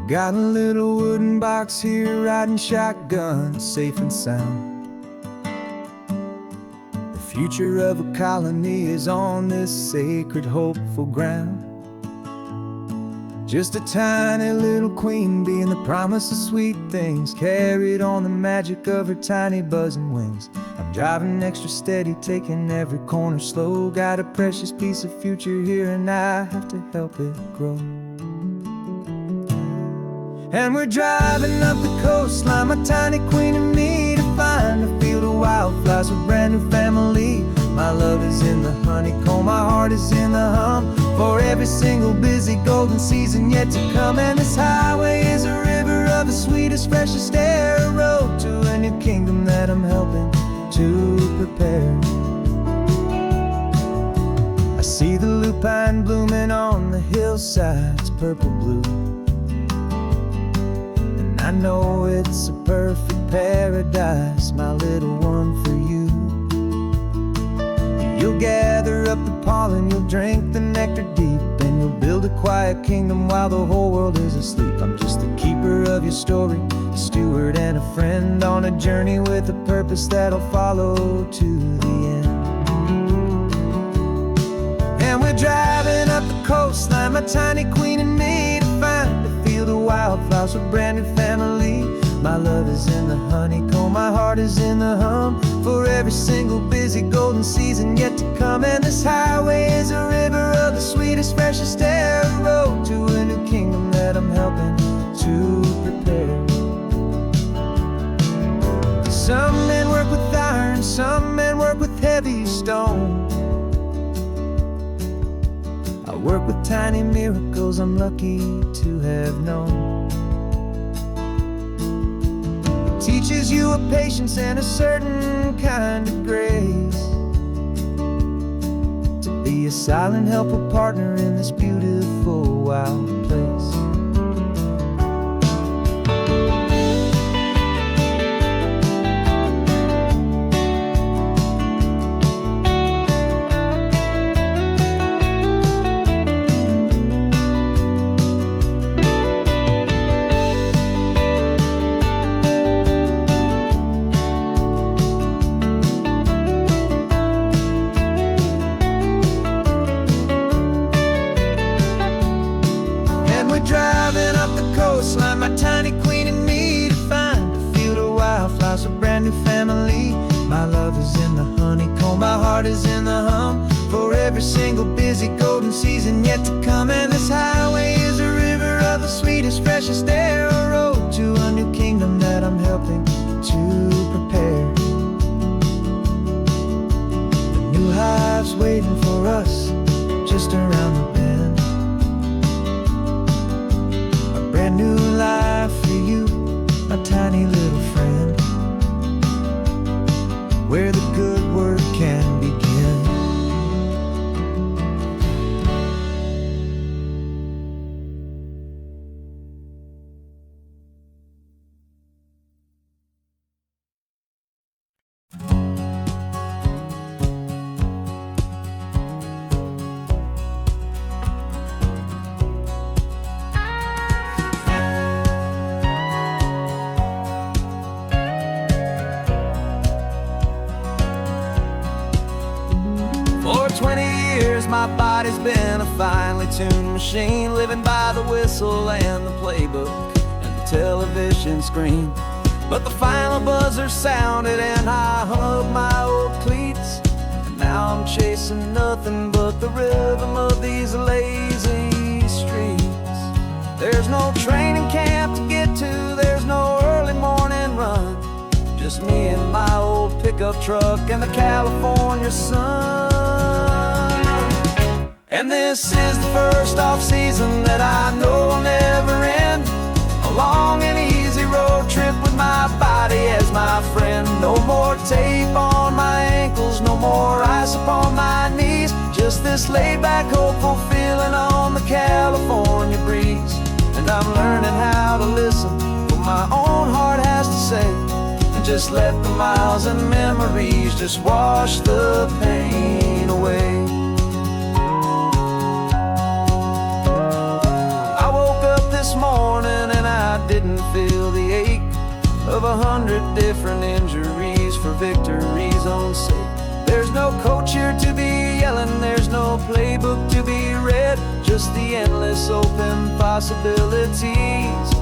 Got a little wooden box here, riding shotgun, safe and sound. The future of a colony is on this sacred, hopeful ground. Just a tiny little queen bee and the promise of sweet things, carried on the magic of her tiny buzzing wings. I'm driving extra steady, taking every corner slow. Got a precious piece of future here and I have to help it grow. And we're driving up the coastline, my tiny queen and me, to find a field of wildflowers with brand new family. My love is in the honeycomb, my heart is in the hum, for every single busy golden season yet to come. And this highway is a river of the sweetest, freshest air, a road to a new kingdom that I'm helping to prepare. I see the lupine blooming on the hillsides, purple blue, and I know it's a perfect paradise, my little one, for you. You'll gather up the pollen, you'll drink the nectar deep, and you'll build a quiet kingdom while the whole world is asleep. I'm just the keeper of your story, a steward and a friend, on a journey with a purpose that'll follow to the end. And we're driving up the coastline, my tiny queen and me, to find a field of wildflowers with brand new family. My love is in the honeycomb, my heart is in the hum, for every single busy golden season yet to come. And this highway is a river of the sweetest, freshest air, a road to a new kingdom that I'm helping to prepare. Some men work with iron, some men work with heavy stone. I work with tiny miracles I'm lucky to have known. Teaches you a patience and a certain kind of grace, to be a silent, helpful partner in this beautiful, wild place. Driving up the coastline, my tiny queen and me, to find a field of wildflowers, a brand new family. My love is in the honeycomb, my heart is in the hum, for every single busy golden season yet to come. And this highway is a river of the sweetest, freshest air, a road to a new kingdom that I'm helping to prepare. The new hive's waiting for us just around the bend. Brand new life for you, my tiny little friend, where the good work can begin. For 20 years my body's been a finely tuned machine, living by the whistle and the playbook and the television screen. But the final buzzer sounded and I hung up my old cleats, and now I'm chasing nothing but the rhythm of these lazy streets. There's no training camp to get to, there's no early morning run, just me and my old pickup truck and the California sun. And this is the first off-season that I know will never end, a long and easy road trip with my body as my friend. No more tape on my ankles, no more ice upon my knees, just this laid-back, hopeful feeling on the California breeze. And I'm learning how to listen what my own heart has to say, and just let the miles and memories just wash the pain away. This morning and feel the ache of 100 different injuries for victory's own sake. There's no coach here to be yelling, there's no playbook to be read, just the endless open possibilities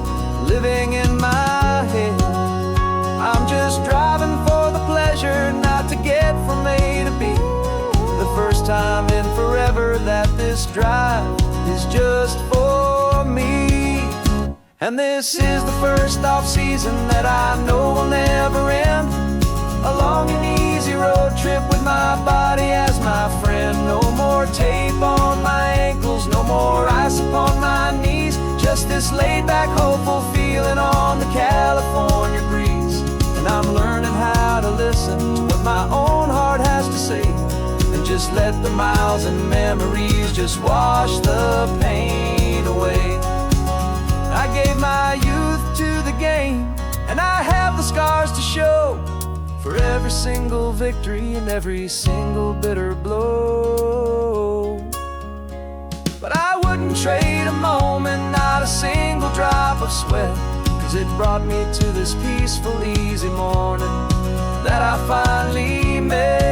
living in my head. I'm just driving for the pleasure, not to get from A to B. The first time in forever that this drive is just for me. And this is the first off-season that I know will never end. A long and easy road trip with my body as my friend. No more tape on my ankles, no more ice upon my knees. Just this laid-back, hopeful feeling on the California breeze. And I'm learning how to listen to what my own heart has to say, and just let the miles and memories just wash the pain away. I gave my youth to the game, and I have the scars to show for every single victory and every single bitter blow. But I wouldn't trade a moment, not a single drop of sweat, 'cause it brought me to this peaceful, easy morning that I finally met.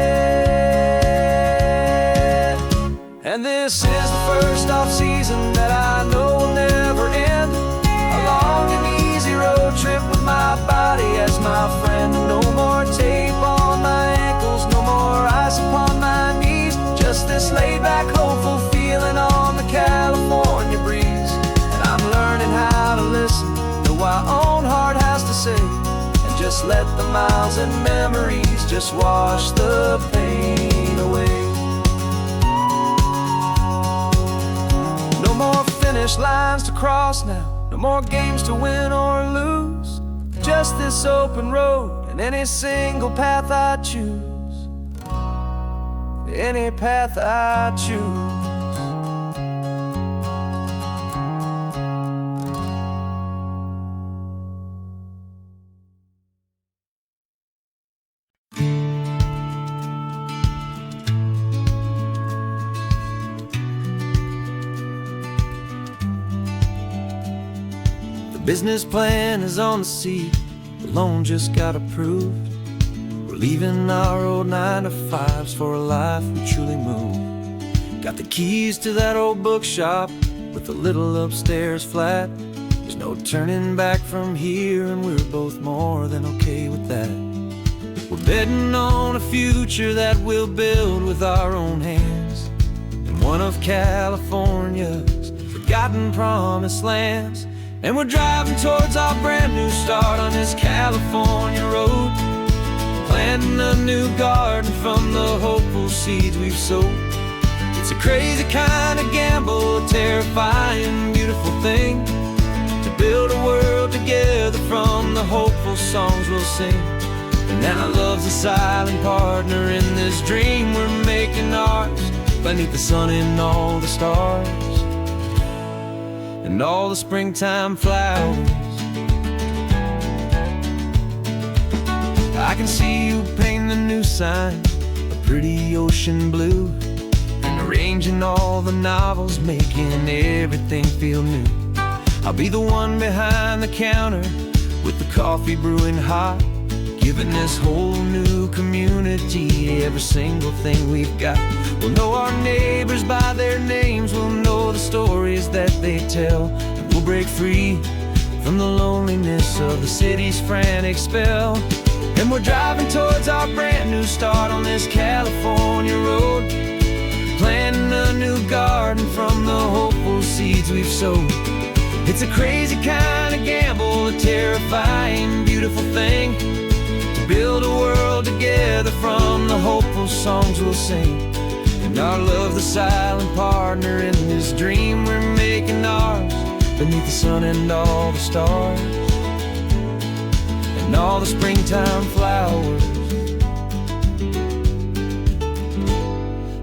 And this is the first off-season that I know will never end. A long and easy road trip with my body as my friend. No more tape on my ankles, no more ice upon my knees. Just this laid-back, hopeful feeling on the California breeze. And I'm learning how to listen to what my own heart has to say, and just let the miles and memories just wash the pain away. No more finish lines to cross now, no more games to win or lose. Just this open road and any single path I choose. Any path I choose. The business plan is on the seat, the loan just got approved. We're leaving our old 9-to-5s for a life we truly move. Got the keys to that old bookshop with a little upstairs flat. There's no turning back from here, and we're both more than okay with that. We're betting on a future that we'll build with our own hands, in one of California's forgotten promised lands. And we're driving towards our brand new start on this California road, planting a new garden from the hopeful seeds we've sowed. It's a crazy kind of gamble, a terrifying, beautiful thing, to build a world together from the hopeful songs we'll sing. And now love's a silent partner in this dream we're making ours, beneath the sun and all the stars and all the springtime flowers. I can see you painting a new sign, a pretty ocean blue, and arranging all the novels, making everything feel new. I'll be the one behind the counter with the coffee brewing hot, giving this whole new community every single thing we've got. We'll know our neighbors by their names, we'll know the stories that they tell, and we'll break free from the loneliness of the city's frantic spell. And we're driving towards our brand new start on this California road, planting a new garden from the hopeful seeds we've sowed. It's a crazy kind of gamble, a terrifying, beautiful thing, to build a world together from the hopeful songs we'll sing. And our love, the silent partner in this dream we're making ours, beneath the sun and all the stars and all the springtime flowers.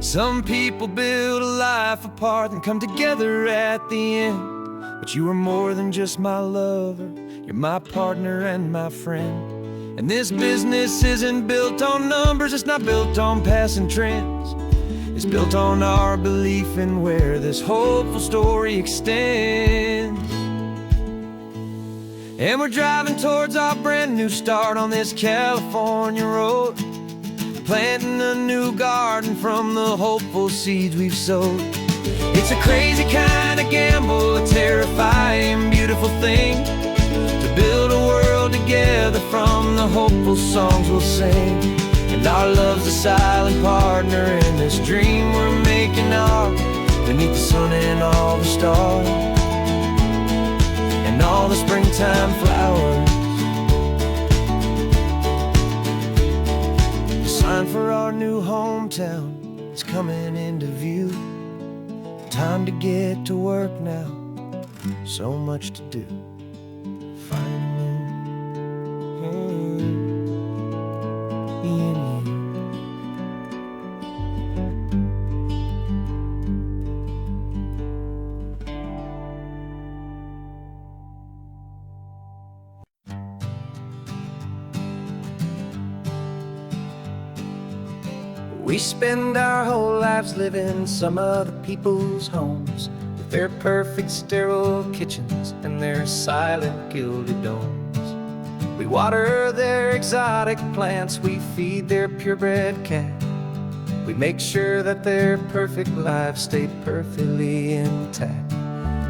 Some people build a life apart and come together at the end, but you are more than just my lover, you're my partner and my friend. And this business isn't built on numbers, it's not built on passing trends. It's built on our belief in where this hopeful story extends. And we're driving towards our brand new start on this California road, planting a new garden from the hopeful seeds we've sowed. It's a crazy kind of gamble, a terrifying, beautiful thing, to build a world together from the hopeful songs we'll sing. And our love's a silent partner in this dream we're making ours, beneath the sun and all the stars, and all the springtime flowers. The sign for our new hometown is coming into view. Time to get to work now, so much to do. We spend our whole lives living some other people's homes, with their perfect sterile kitchens and their silent gilded domes. We water their exotic plants, we feed their purebred cat. We make sure that their perfect lives stay perfectly intact.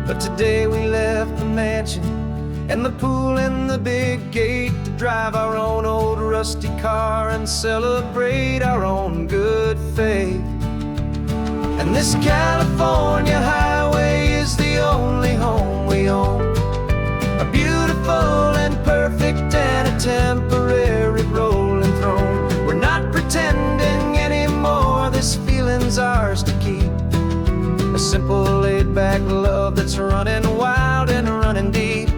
But today we left the mansion and the pool and the big gate to drive our own old rusty car and celebrate our own good faith. And this California highway is the only home we own, a beautiful and perfect and a temporary rolling throne. We're not pretending anymore, this feeling's ours to keep, a simple laid-back love that's running wild and running deep.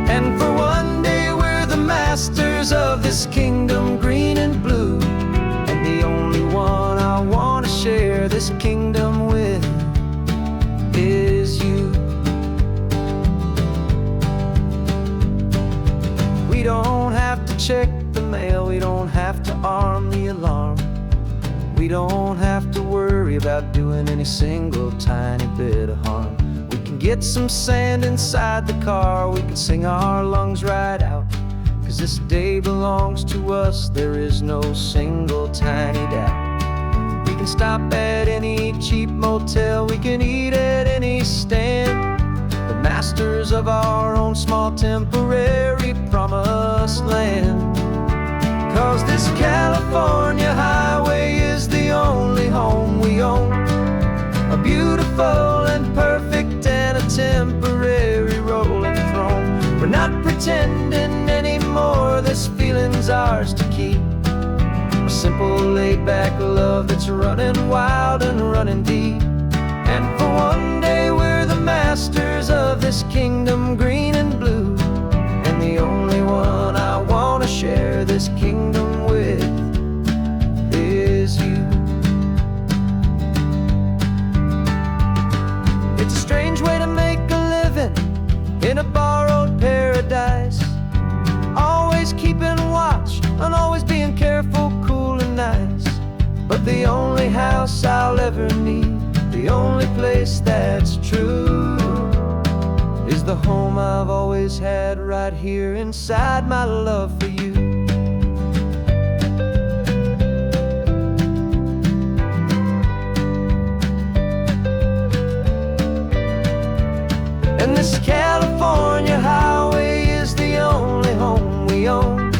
And for one day we're the masters of this kingdom green and blue, and the only one I want to share this kingdom with is you. We don't have to check the mail, we don't have to arm the alarm, we don't have to worry about doing any single tiny bit of harm. Get some sand inside the car, we can sing our lungs right out, 'cause this day belongs to us, there is no single tiny doubt. We can stop at any cheap motel, we can eat at any stand, the masters of our own small temporary promised land. 'Cause this California highway is the only home we own, a beautiful and perfect and a temporary rolling throne. We're not pretending anymore, this feeling's ours to keep, a simple laid-back love that's running wild and running deep. And for one day we're the masters of this kingdom green and blue, and the only one I want to share this kingdom with is you. It's a strange way to make a living in a borrowed paradise, always keeping watch and always being careful, cool and nice. But the only house I'll ever need, the only place that's true, is the home I've always had right here inside my love for you. And this California highway is the only home we own,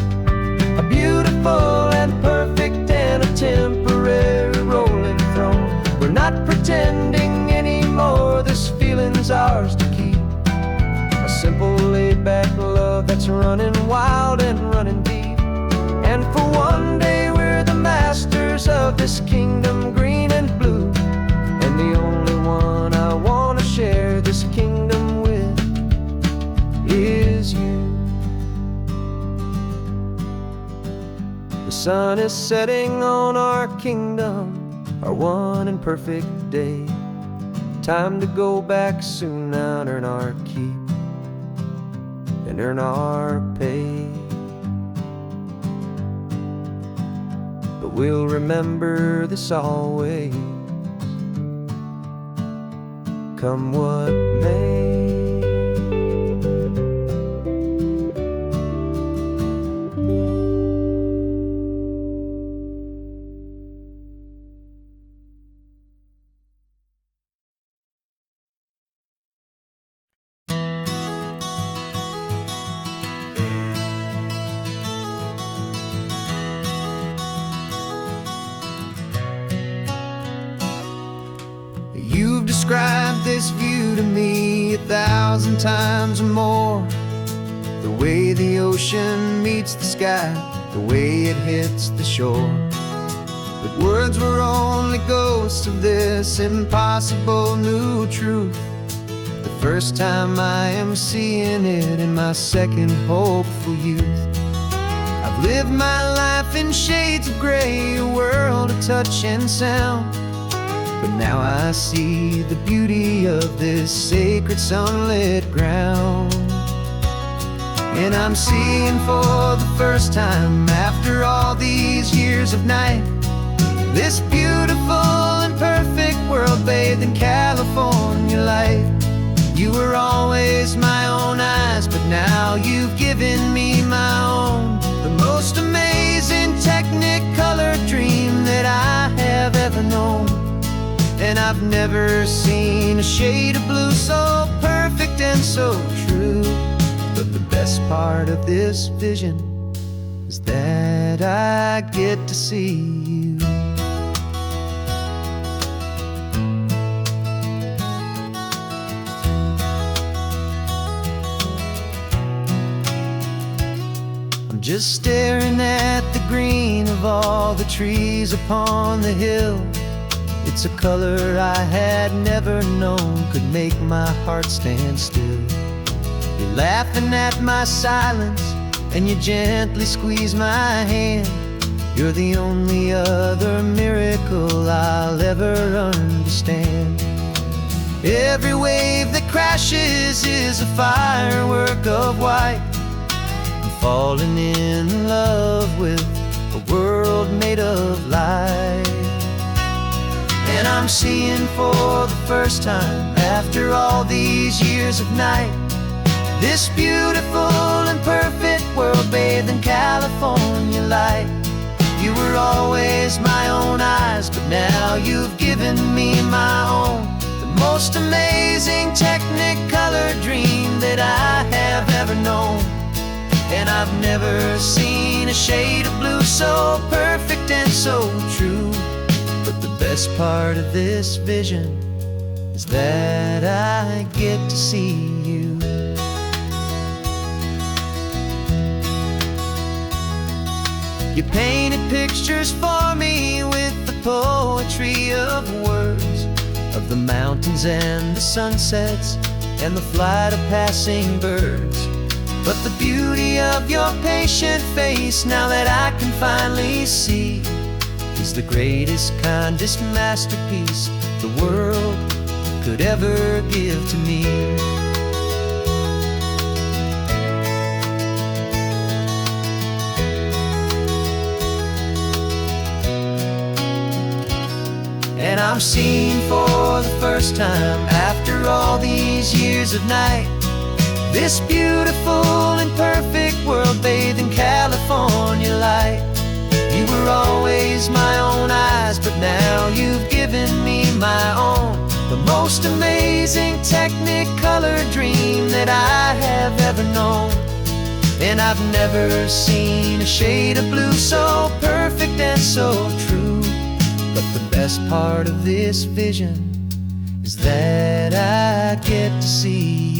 a beautiful and perfect and a temporary rolling throne. We're not pretending anymore, this feeling's ours to keep, a simple laid-back love that's running wild and running deep. And for one day we're the masters of this kingdom green and blue, and the only one I want to share this kingdom with is you. The sun is setting on our kingdom, our one and perfect day. Time to go back soon now and earn our keep and earn our pay. But we'll remember this always, come what may. this view to me 1,000 times or more. The way the ocean meets the sky, the way it hits the shore. But words were only ghosts of this impossible new truth. The first time I am seeing it in my second hopeful youth. I've lived my life in shades of gray, a world of touch and sound. But now I see the beauty of this sacred sunlit ground. And I'm seeing for the first time, after all these years of night, this beautiful and perfect world bathed in California light. You were always my own eyes, but now you've given me my own. The most amazing technicolor dream that I have ever known. And I've never seen a shade of blue so perfect and so true. But the best part of this vision is that I get to see you. Just staring at the green of all the trees upon the hill. It's a color I had never known could make my heart stand still. You're laughing at my silence, and you gently squeeze my hand. You're the only other miracle I'll ever understand. Every wave that crashes is a firework of white. Falling in love with a world made of light. And I'm seeing for the first time, after all these years of night, this beautiful and perfect world bathed in California light. You were always my own eyes, but now you've given me my own. The most amazing technicolor dream that I have ever known. And I've never seen a shade of blue so perfect and so true. But the best part of this vision is that I get to see you. You painted pictures for me with the poetry of words, of the mountains and the sunsets and the flight of passing birds. But the beauty of your patient face, now that I can finally see, is the greatest, kindest masterpiece the world could ever give to me. And I'm seeing for the first time, after all these years of night, this beautiful and perfect world bathed in California light. You were always my own eyes, but now you've given me my own. The most amazing technicolor dream that I have ever known. And I've never seen a shade of blue so perfect and so true. But the best part of this vision is that I get to see you.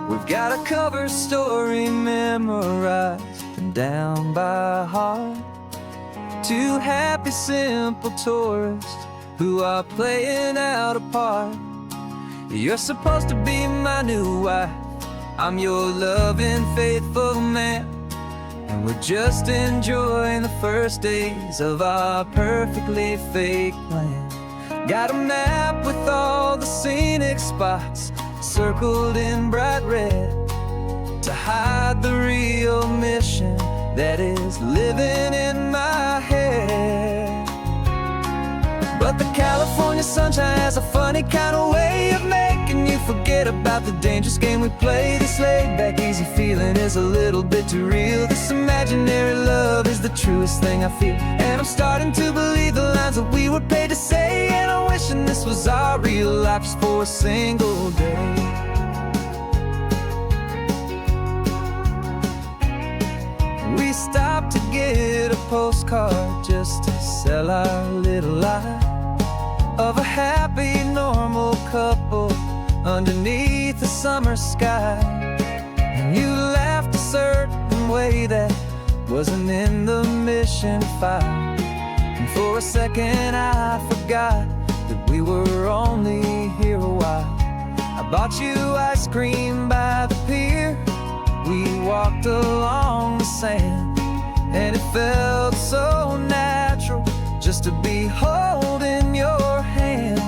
We've got a cover story memorized and down by heart. Two happy, simple tourists who are playing out a part. You're supposed to be my new wife, I'm your loving, faithful man. And we're just enjoying the first days of our perfectly fake plan. Got a map with all the scenic spots circled in bright red to hide the real mission that is living in my head. But the California sunshine has a funny kind of way of making you forget forget about the dangerous game we play. This laid-back, easy feeling is a little bit too real. This imaginary love is the truest thing I feel. And I'm starting to believe the lines that we were paid to say. And I'm wishing this was our real life just for a single day. We stopped to get a postcard just to sell our little lie of a happy, normal couple underneath the summer sky. And you laughed a certain way that wasn't in the mission file. And for a second I forgot that we were only here a while. I bought you ice cream by the pier. We walked along the sand, and it felt so natural just to be holding your hand.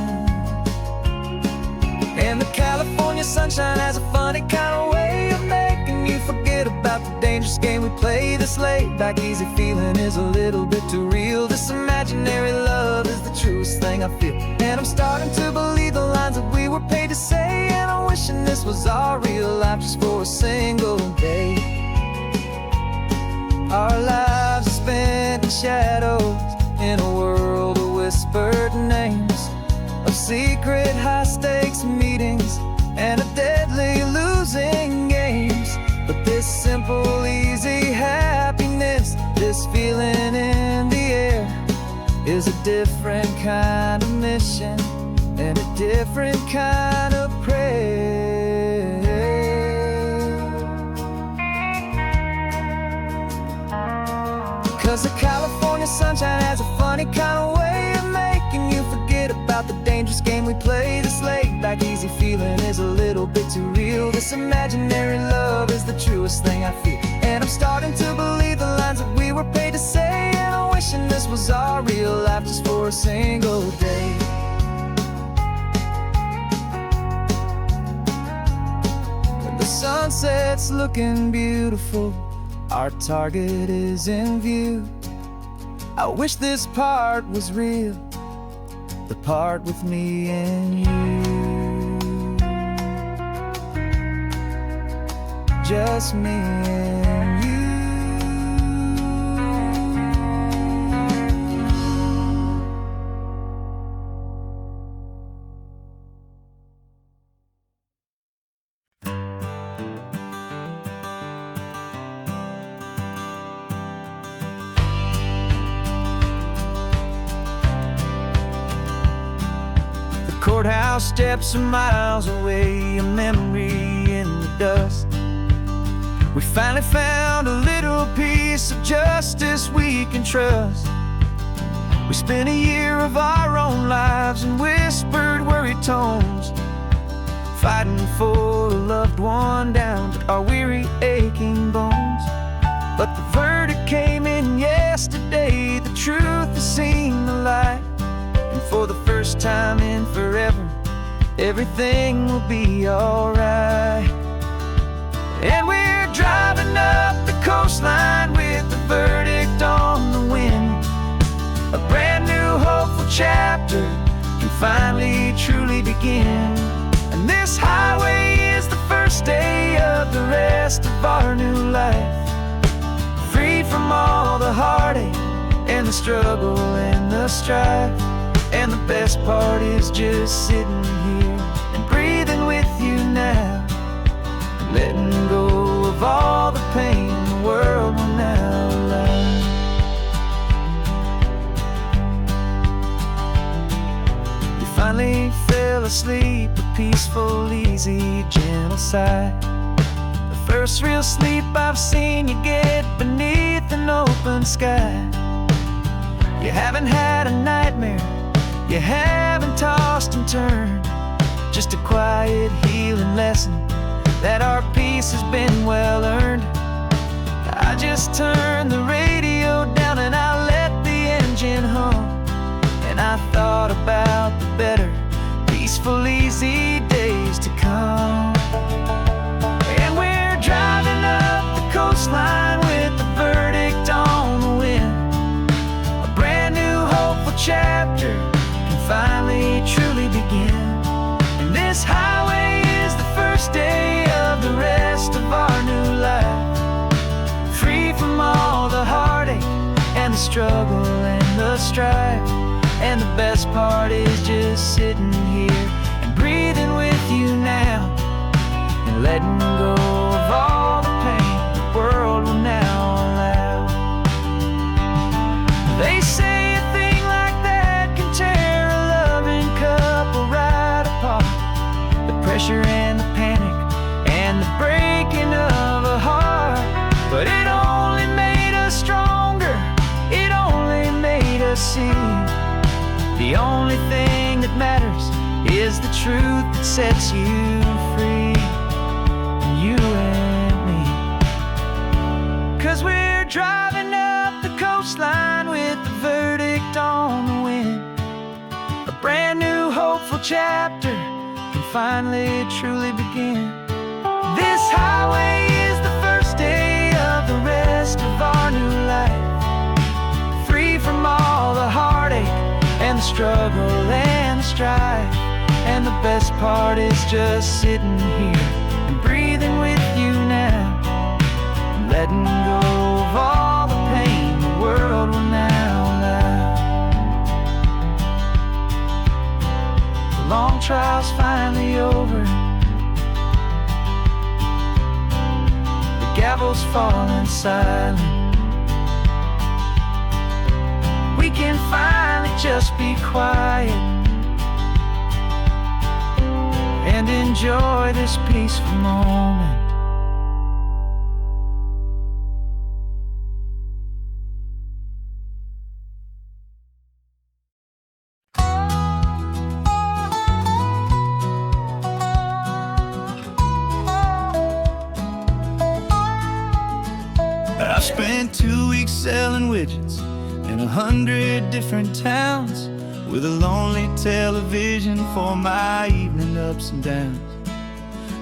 And the California sunshine has a funny kind of way of making you forget about the dangerous game we play. This laid-back, easy feeling is a little bit too real. This imaginary love is the truest thing I feel. And I'm starting to believe the lines that we were paid to say. And I'm wishing this was our real life just for a single day. Our lives are spent in shadows, in a world of whispered names, of secret high-stakes meetings and of deadly losing games. But this simple, easy happiness, this feeling in the air, is a different kind of mission and a different kind of prayer. 'Cause the California sunshine has a funny kind of way of making you forget about the dangerous game we play. This laid-back, easy feeling is a little bit too real. This imaginary love is the truest thing I feel. And I'm starting to believe the lines that we were paid to say. And I'm wishing this was our real life just for a single day. When the sunset's looking beautiful, our target is in view. I wish this part was real, the part with me and you. Just me and you. Courthouse steps are miles away, a memory in the dust. We finally found a little piece of justice we can trust. We spent a year of our own lives in whispered, worried tones, fighting for a loved one down to our weary, aching bones. But the verdict came in yesterday, the truth has seen the light. And for the first time in forever, everything will be alright. And we're driving up the coastline with the verdict on the wind. A brand new hopeful chapter can finally truly begin. And this highway is the first day of the rest of our new life, free from all the heartache and the struggle and the strife. And the best part is just sitting here and breathing with you now, and letting go of all the pain the world will now allow. You finally fell asleep, a peaceful, easy, gentle sigh. The first real sleep I've seen you get beneath an open sky. You haven't had a nightmare, you haven't tossed and turned, just a quiet healing lesson that our peace has been well earned. I just turned the radio down and I let the engine hum, and I thought about the better, peaceful, easy days to come. And we're driving up the coastline with the verdict on the wind. A brand new hopeful chapter finally truly begin. And this highway is the struggle and the strife. And the best part is just sitting here and breathing with you now, and letting go of all the pain the world will now allow. They say a thing like that can tear a loving couple right apart. The pressure and the panic and the breaking of a heart. But it only made us stronger, it only made us see the only thing that matters is the truth that sets you free. You and me. 'Cause we're driving up the coastline with the verdict on the wind. A brand new hopeful chapter can finally truly begin. This highway is the first day of the rest of our new life. Free from all the heartache and the struggle and the strife. And the best part is just sitting here and breathing with you now, and letting go of all the pain the world will now allow. The long trial's finally over, the gavel's falling silent. We can finally just be quiet and enjoy this peaceful moment. I spent 2 weeks selling widgets in 100 different towns, with a lonely television for my evening ups and downs.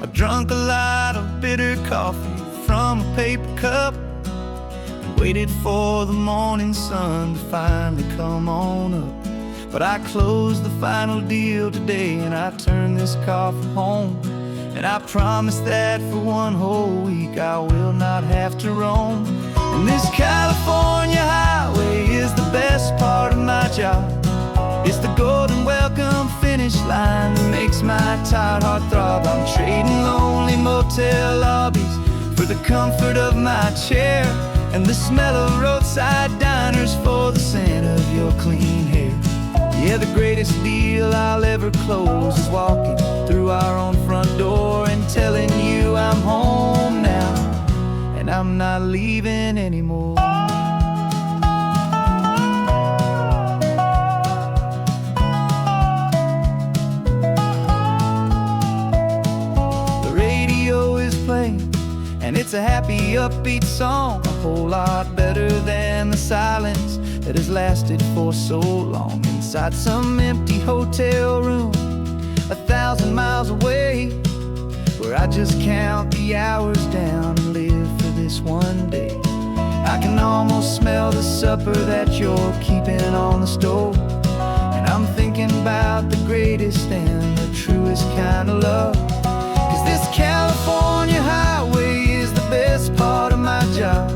I drunk a lot of bitter coffee from a paper cup, and waited for the morning sun to finally come on up. But I closed the final deal today, and I turned this coffee home. And I promise that for one whole week I will not have to roam. And this California highway is the best part of my job. It's the golden welcome finish line that makes my tired heart throb. I'm trading lonely motel lobbies for the comfort of my chair, and the smell of roadside diners for the scent of your clean hair. Yeah, the greatest deal I'll ever close is walking through our own front door and telling you I'm home now, and I'm not leaving anymore. The radio is playing, and it's a happy, upbeat song, a whole lot better than the silence that has lasted for so long. Inside some empty hotel room 1,000 miles away, where I just count the hours down and live for this one day. I can almost smell the supper that you're keeping on the stove, and I'm thinking about the greatest and the truest kind of love. 'Cause this California highway is the best part of my job.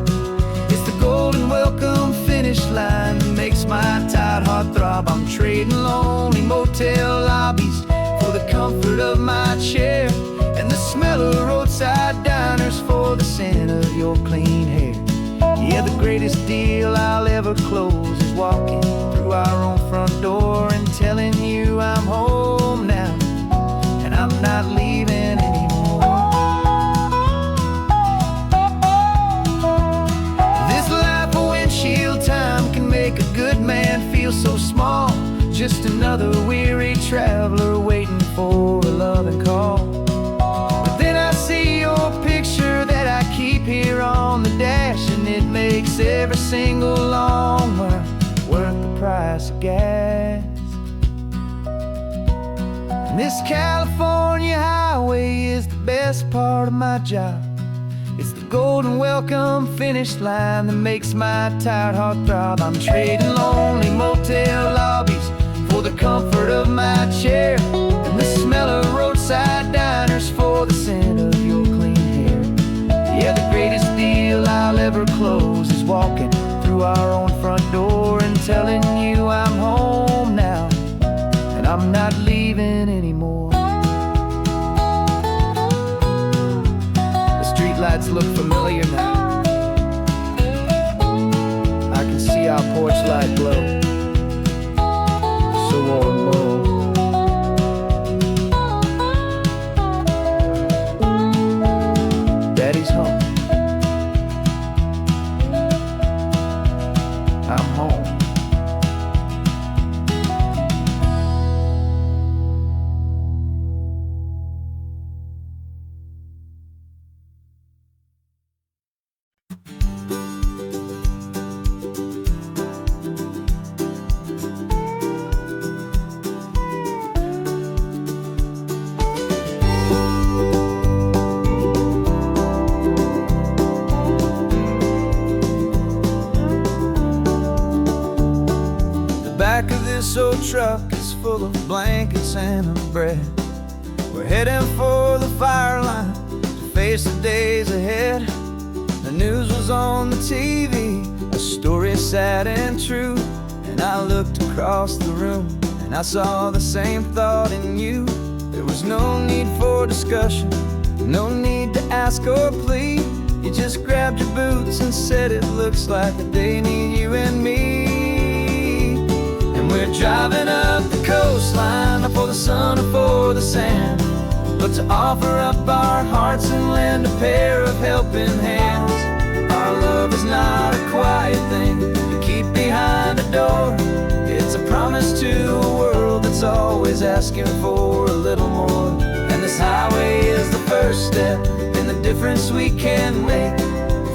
It's the golden welcome finish line that makes my tired heart throb. I'm trading lonely motel lobbies for the comfort of my chair, and the smell of roadside diners for the scent of your clean hair. Yeah, the greatest deal I'll ever close is walking through our own front door and telling you I'm home now, and I'm not leaving anymore. This life of windshield time can make a good man feel so small, just another weary traveler waiting for a loving call. But then I see your picture that I keep here on the dash, and it makes every single long mile worth the price of gas. And this California highway is the best part of my job. It's the golden welcome finish line that makes my tired heart throb. I'm trading lonely motel lobbies for the comfort of my chair, and the smell of roadside diners for the scent of your clean hair. Yeah, the greatest deal I'll ever close is walking through our own front door lights look familiar now. I can see our porch light glow, so warm and low. Daddy's home. I'm home. Back of this old truck is full of blankets and of bread. We're heading for the fire line to face the days ahead. The news was on the TV, a story sad and true. And I looked across the room and I saw the same thought in you. There was no need for discussion, no need to ask or plead. You just grabbed your boots and said it looks like the day need you and me. We're driving up the coastline, not for the sun or for the sand, but to offer up our hearts and lend a pair of helping hands. Our love is not a quiet thing you keep behind a door. It's a promise to a world that's always asking for a little more. And this highway is the first step in the difference we can make,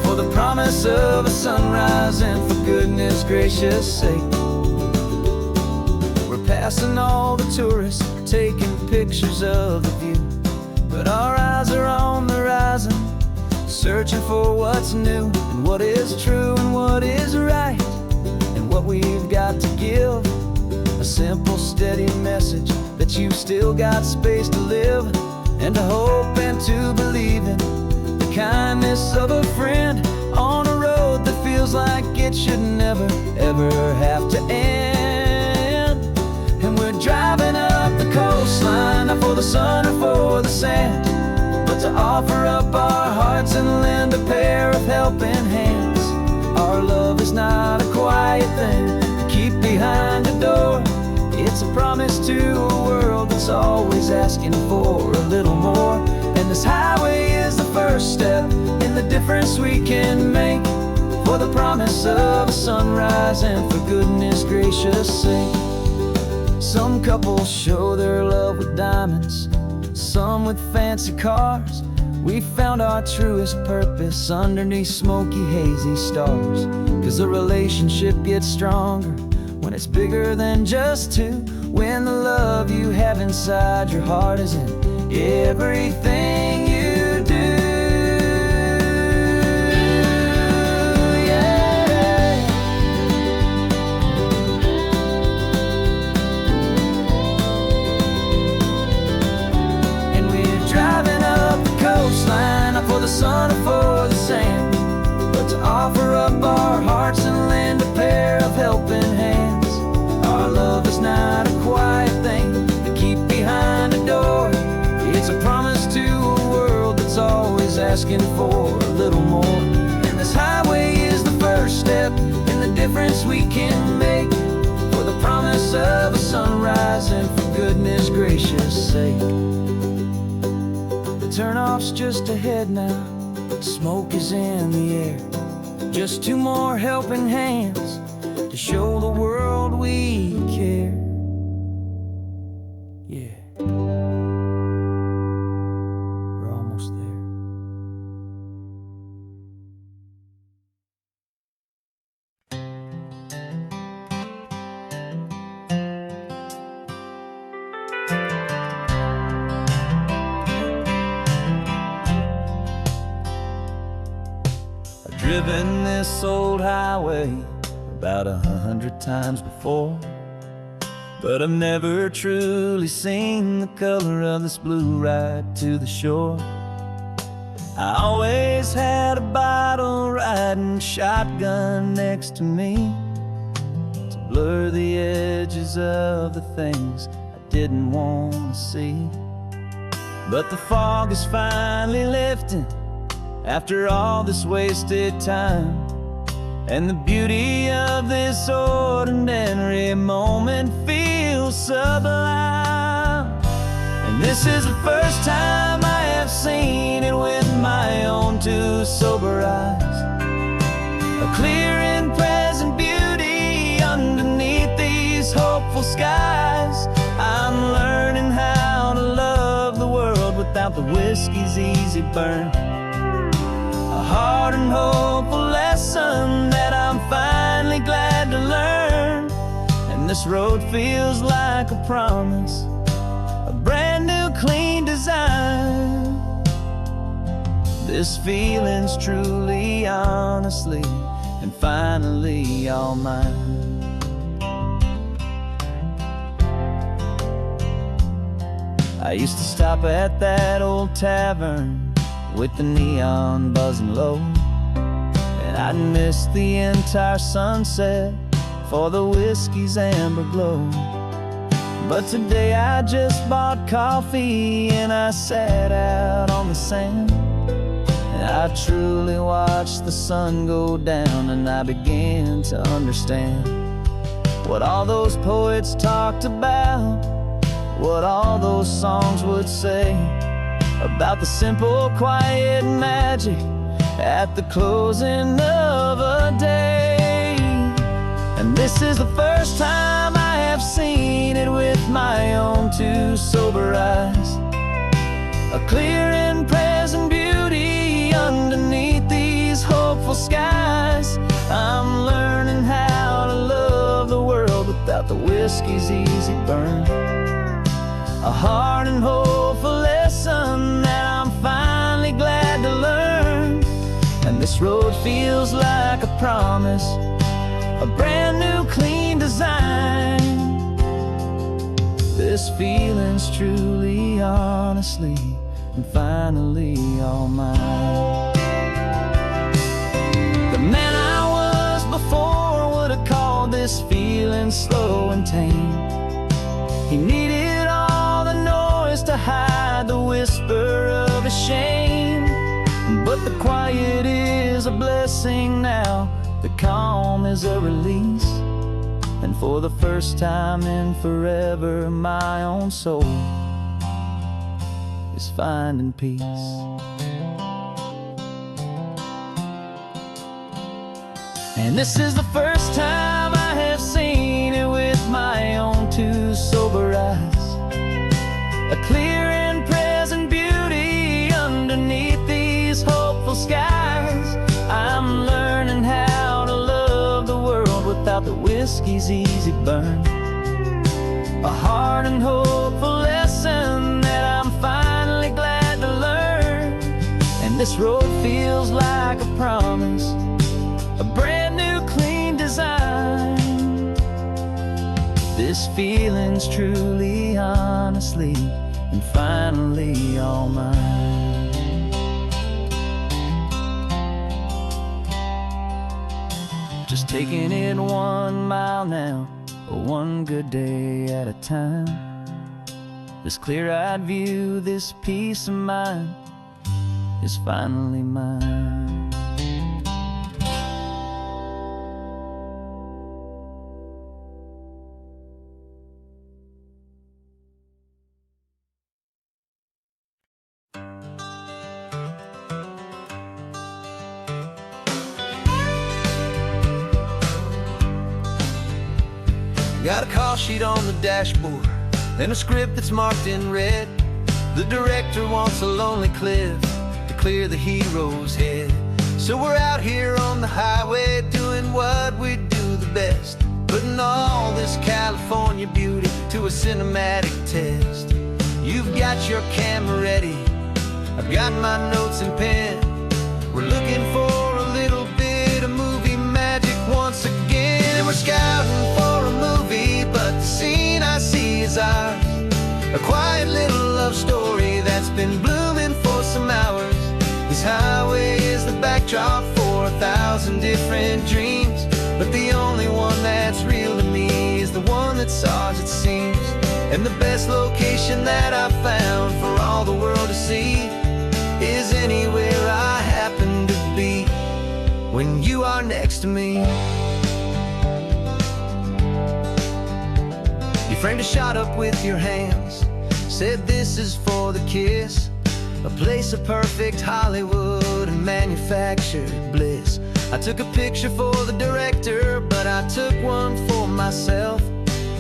for the promise of a sunrise and for goodness gracious sake. Passing all the tourists, taking pictures of the view, but our eyes are on the horizon, searching for what's new and what is true and what is right, and what we've got to give. A simple, steady message that you've still got space to live, and to hope and to believe in the kindness of a friend on a road that feels like it should never, ever have to end. And we're driving up the coastline, not for the sun or for the sand, but to offer up our hearts and lend a pair of helping hands. Our love is not a quiet thing to keep behind a door. It's a promise to a world that's always asking for a little more. And this highway is the first step in the difference we can make, for the promise of a sunrise and for goodness gracious sake. Some couples show their love with diamonds, some with fancy cars. We found our truest purpose underneath smoky, hazy stars. 'Cause the relationship gets stronger when it's bigger than just two, when the love you have inside your heart is in everything you do. For the sun or for the sand, but to offer up our hearts and lend a pair of helping hands. Our love is not a quiet thing to keep behind a door. It's a promise to a world that's always asking for a little more. And this highway is the first step in the difference we can make, for the promise of a sunrise and for goodness gracious sake. Turnoff's just ahead now, smoke is in the air. Just two more helping hands to show the world we care. Yeah, we're almost there. Driven this old highway about 100 times before, but I've never truly seen the color of this blue right to the shore. I always had a bottle riding shotgun next to me to blur the edges of the things I didn't want to see. But the fog is finally lifting after all this wasted time. And the beauty of this ordinary moment feels sublime. And this is the first time I have seen it with my own two sober eyes. A clear and present beauty underneath these hopeful skies. I'm learning how to love the world without the whiskey's easy burn. A hard and hopeful lesson that I'm finally glad to learn. And this road feels like a promise, a brand new clean design. This feeling's truly, honestly, and finally all mine. I used to stop at that old tavern with the neon buzzing low, and I'd miss the entire sunset for the whiskey's amber glow. But today I just bought coffee and I sat out on the sand, and I truly watched the sun go down, and I began to understand what all those poets talked about, what all those songs would say about the simple, quiet magic at the closing of a day. And this is the first time I have seen it with my own two sober eyes. A clear and present beauty underneath these hopeful skies. I'm learning how to love the world without the whiskey's easy burn. A hard and hopeful lesson that I'm finally glad to learn. And this road feels like a promise, a brand new clean design. This feeling's truly, honestly, and finally all mine. The man I was before would have called this feeling slow and tame. He needed all the noise to hide the whisper of his shame. But the quiet is a blessing now, the calm is a release. And for the first time in forever, my own soul is finding peace. And this is the first time I have seen it with my own two sober eyes. A clear and present beauty underneath these hopeful skies. I'm learning how to love the world without the whiskey's easy burn. A hard and hopeful lesson that I'm finally glad to learn. And this road feels like a promise, a brand new clean design. This feeling's truly, honestly, and finally all mine. Just taking it 1 mile now, one good day at a time. This clear-eyed view, this peace of mind is finally mine. Got a call sheet on the dashboard and a script that's marked in red. The director wants a lonely cliff to clear the hero's head. So we're out here on the highway doing what we do the best, putting all this California beauty to a cinematic test. You've got your camera ready, I've got my notes and pen. We're looking for a little bit of movie magic once again. And we're scouting for a movie, but the scene I see is ours. A quiet little love story that's been blooming for some hours. This highway is the backdrop for 1,000 different dreams, but the only one that's real to me is the one that's ours, it seems. And the best location that I've found for all the world to see is anywhere I happen are next to me. You framed a shot up with your hands, said this is for the kiss, a place of perfect Hollywood and manufactured bliss. I took a picture for the director, but I took one for myself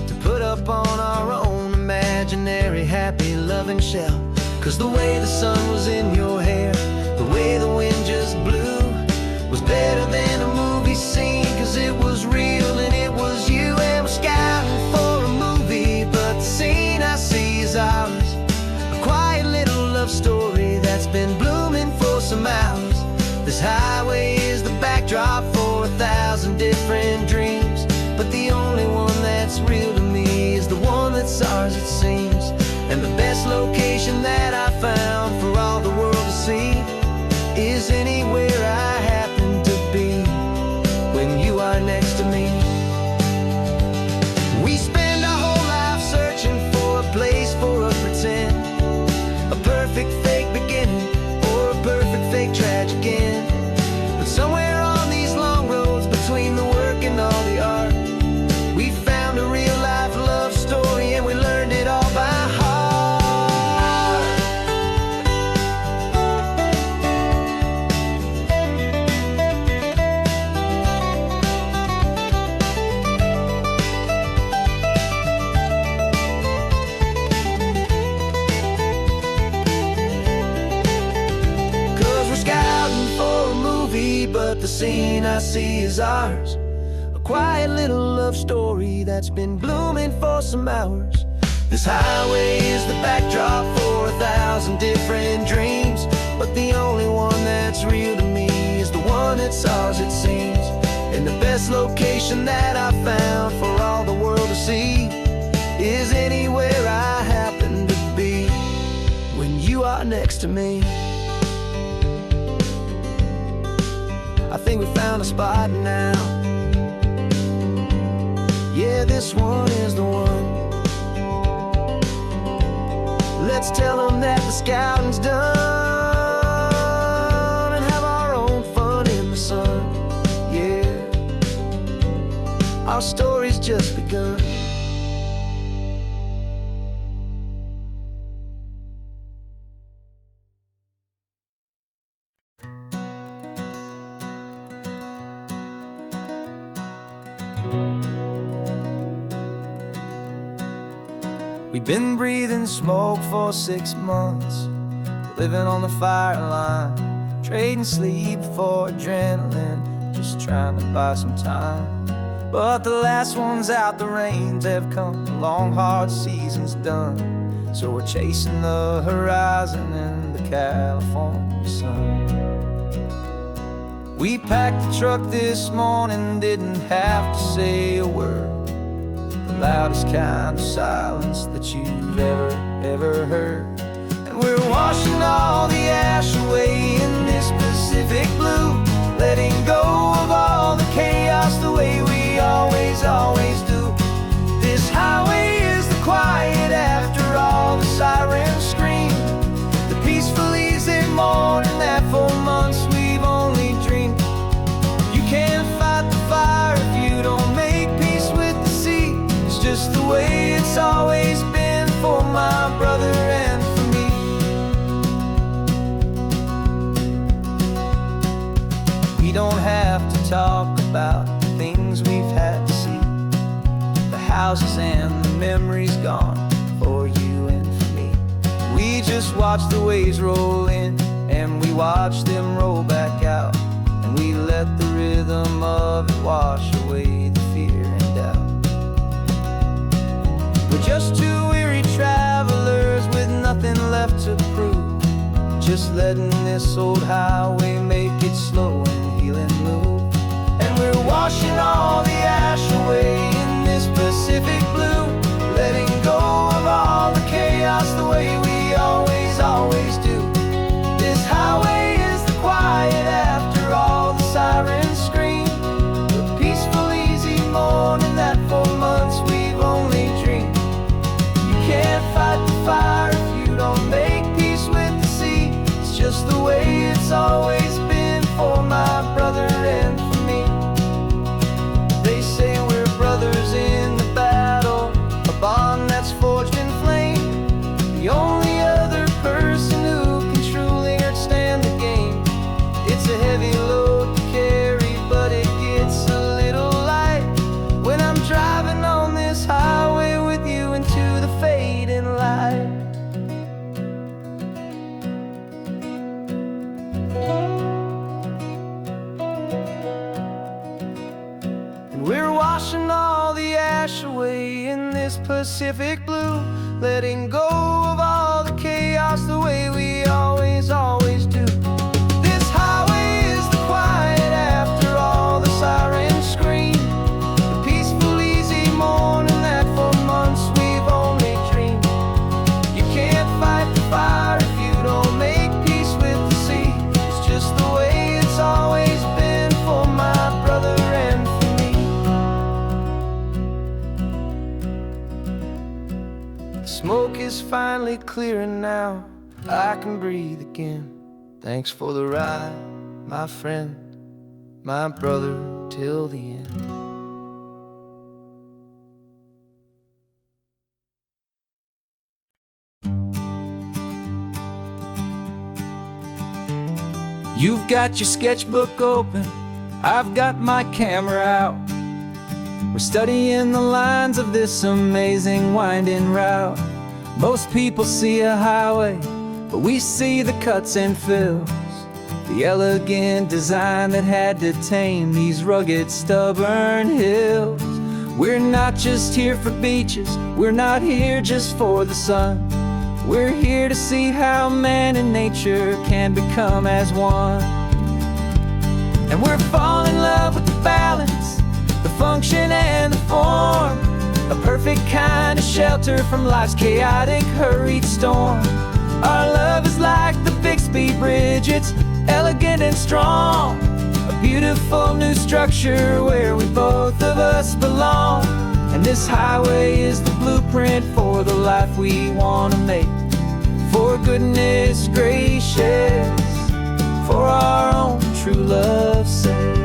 to put up on our own imaginary happy loving shelf. 'Cause the way the sun was in your hair, the way the wind just blew, was better than a movie scene. 'Cause it was real and it was you, and we're scouting for a movie, but the scene I see is ours. A quiet little love story that's been blooming for some hours. This highway is the backdrop for 1,000 different dreams, but the only one that's real to me is the one that's ours, it seems. And the best location that I found for all the world to see is anywhere I happen to be when you are next to me. We spend our whole life searching for a place for a pretend, a perfect fake beginning or a perfect fake tragic end. But somewhere on these long roads between the work and all the art, we found a real life love story, and we learned it all by heart. 'Cause we're scouting for a movie, but the scene I see is ours. A quiet little love story that's been blooming for some hours. This highway is the backdrop for 1,000 different dreams, but the only one that's real to me is the one that's ours, it seems. And the best location that I found for all the world to see is anywhere I happen to be when you are next to me. I think we found a spot now. Yeah, this one is the one. Let's tell them that the scouting's done and have our own fun in the sun. Yeah, our story's just begun. We've been breathing smoke for 6 months, living on the fire line, trading sleep for adrenaline, just trying to buy some time. But the last one's out, the rains have come, the long hard season's done. So we're chasing the horizon in the California sun. We packed the truck this morning, didn't have to say a word. The loudest kind of silence that you've ever heard. And we're washing all the ash away in this Pacific blue, letting go of all the chaos the way we always do. This highway is the quiet after all the sirens scream, the peaceful easy morning that for months we've only dreamed. You can't fight the fire if you don't make peace with the sea. It's just the way it's always been for my brother and for me. We don't have to talk about the things we've had to see, the houses and the memories gone for you and for me. We just watch the waves roll in and we watch them roll back out, and we let the rhythm of it wash away the fear and doubt. We're just two weary travelers with nothing left to prove, just letting this old highway make it slow and healing move. And we're washing all the ash away in this Pacific blue, letting go of all the chaos the way we always do. This highway is the quiet after all the sirens scream, the peaceful easy morning that for months we've only dreamed. You can't fight the fire if you don't make peace with the sea. It's just the way it's always heavy load to carry, but it gets a little light when I'm driving on this highway with you into the fading light. And we're washing all the ash away in this Pacific blue, letting go of all the chaos the way we always do. This highway is the quiet after all the sirens scream, the peaceful, easy morning that for months we've only dreamed. You can't fight the fire if you don't make peace with the sea. It's just the way it's always been for my brother and for me. The smoke is finally clearing now, I can breathe again. Thanks for the ride, my friend, my brother, till the end. You've got your sketchbook open, I've got my camera out. We're studying the lines of this amazing winding route. Most people see a highway, but we see the cuts and fills, the elegant design that had to tame these rugged, stubborn hills. We're not just here for beaches, we're not here just for the sun. We're here to see how man and nature can become as one. And we're falling in love with the balance, the function and the form, a perfect kind of shelter from life's chaotic, hurried storm. Our love is like the Bixby Bridge, it's elegant and strong, a beautiful new structure where we both of us belong. And this highway is the blueprint for the life we want to make. For goodness gracious, for our own true love's sake.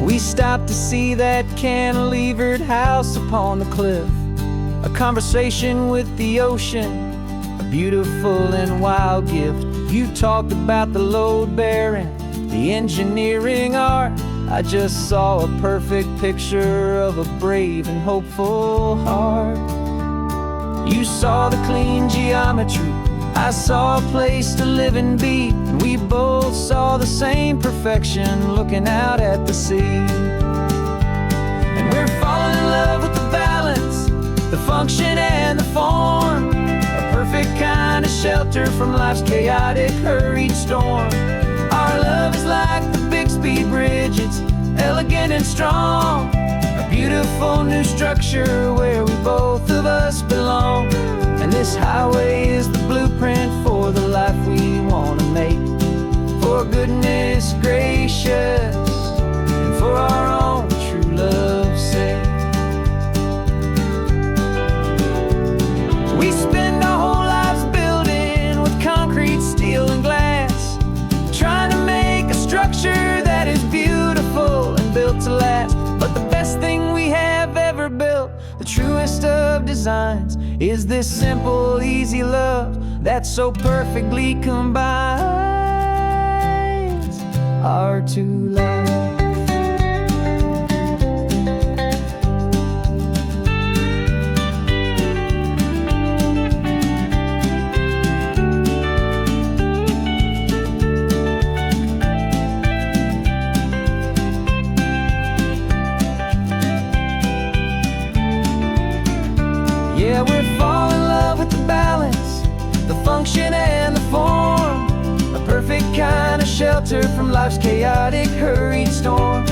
We stopped to see that cantilevered house upon the cliff, a conversation with the ocean, a beautiful and wild gift. You talked about the load bearing, the engineering art. I just saw a perfect picture of a brave and hopeful heart. You saw the clean geometry, I saw a place to live and be, and we both saw the same perfection looking out at the sea. And we're falling in love with the balance, the function and the form, a perfect kind of shelter from life's chaotic, hurried storm. Our love is like the Bixby Bridge, it's elegant and strong, a beautiful new structure where we both of us belong. And this highway is the blueprint for the life we want to make. For goodness gracious, and for our own true love's sake. We spend our whole lives building with concrete, steel, and glass, trying to make a structure that is beautiful and built to last. But the best thing we have ever built, the truest of designs, is this simple, easy love that so perfectly combines our two lives. Yeah, we're falling in love with the balance, the function and the form, a perfect kind of shelter from life's chaotic, hurried storm.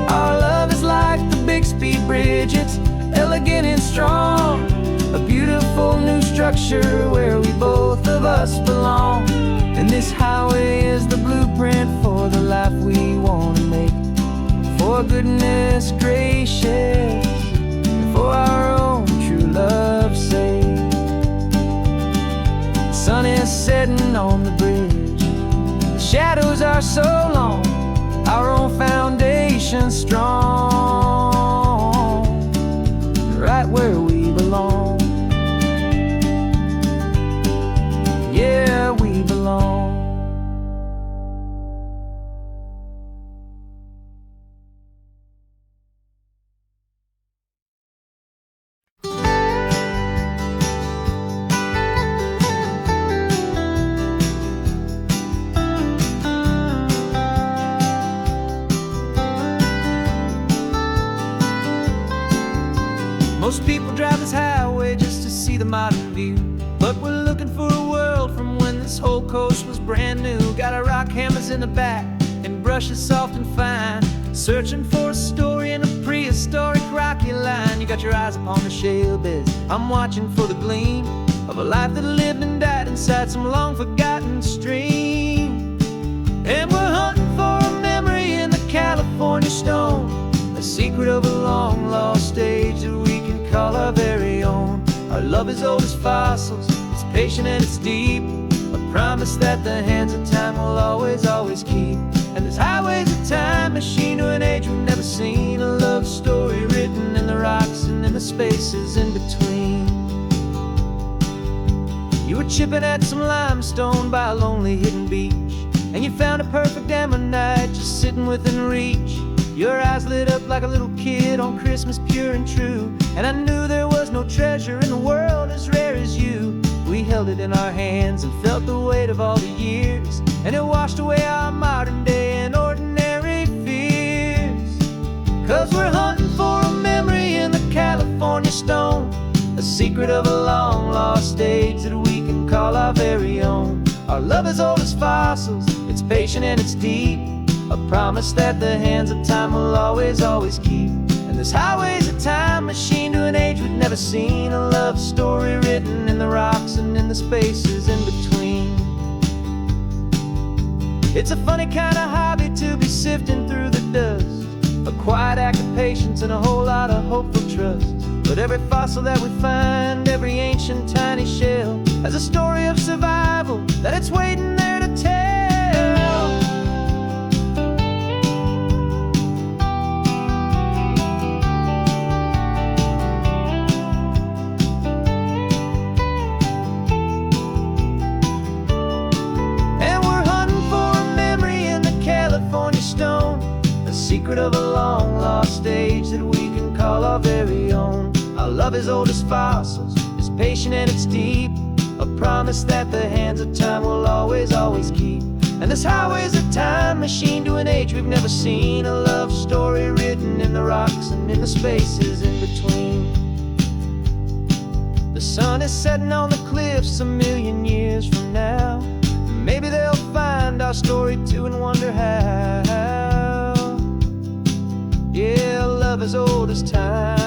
Our love is like the Bixby Bridge, it's elegant and strong, a beautiful new structure where we both of us belong. And this highway is the blueprint for the life we want to make. For goodness gracious, for our own true love's sake. Sun is setting on the bridge, the shadows are so long, our own foundation strong, right where we belong. Yeah, we belong. Most people drive this highway just to see the modern view, but we're looking for a world from when this whole coast was brand new. Got our rock hammers in the back and brushes soft and fine, searching for a story in a prehistoric rocky line. You got your eyes upon the shale beds, I'm watching for the gleam of a life that lived and died inside some long forgotten stream. And we're hunting for a memory in the California stone, a secret of a long lost age that we can call our very own. Our love is old as fossils, it's patient and it's deep, a promise that the hands of time will always, always keep. And this highway's a time machine to an age we've never seen, a love story written in the rocks and in the spaces in between. You were chipping at some limestone by a lonely hidden beach, and you found a perfect ammonite just sitting within reach. Your eyes lit up like a little kid on Christmas, pure and true, and I knew there was no treasure in the world as rare as you. We held it in our hands and felt the weight of all the years, and it washed away our modern day and ordinary fears. 'Cause we're hunting for a memory in the California stone, a secret of a long lost age that we can call our very own. Our love is old as fossils, it's patient and it's deep, a promise that the hands of time will always, always keep. And this highway's a time machine to an age we've never seen, a love story written in the rocks and in the spaces in between. It's a funny kind of hobby to be sifting through the dust, a quiet act of patience and a whole lot of hopeful trust. But every fossil that we find, every ancient tiny shell, has a story of survival that it's waiting there to tell. And we're hunting for a memory in the California stone, a secret of a long lost age that we can call our very own. Our love is old as fossils, it's patient and it's deep, a promise that the hands of time will always, always keep. And this highway's a time machine to an age we've never seen, a love story written in the rocks and in the spaces in between. The sun is setting on the cliffs a million years from now, maybe they'll find our story too and wonder how. Yeah, love is old as time.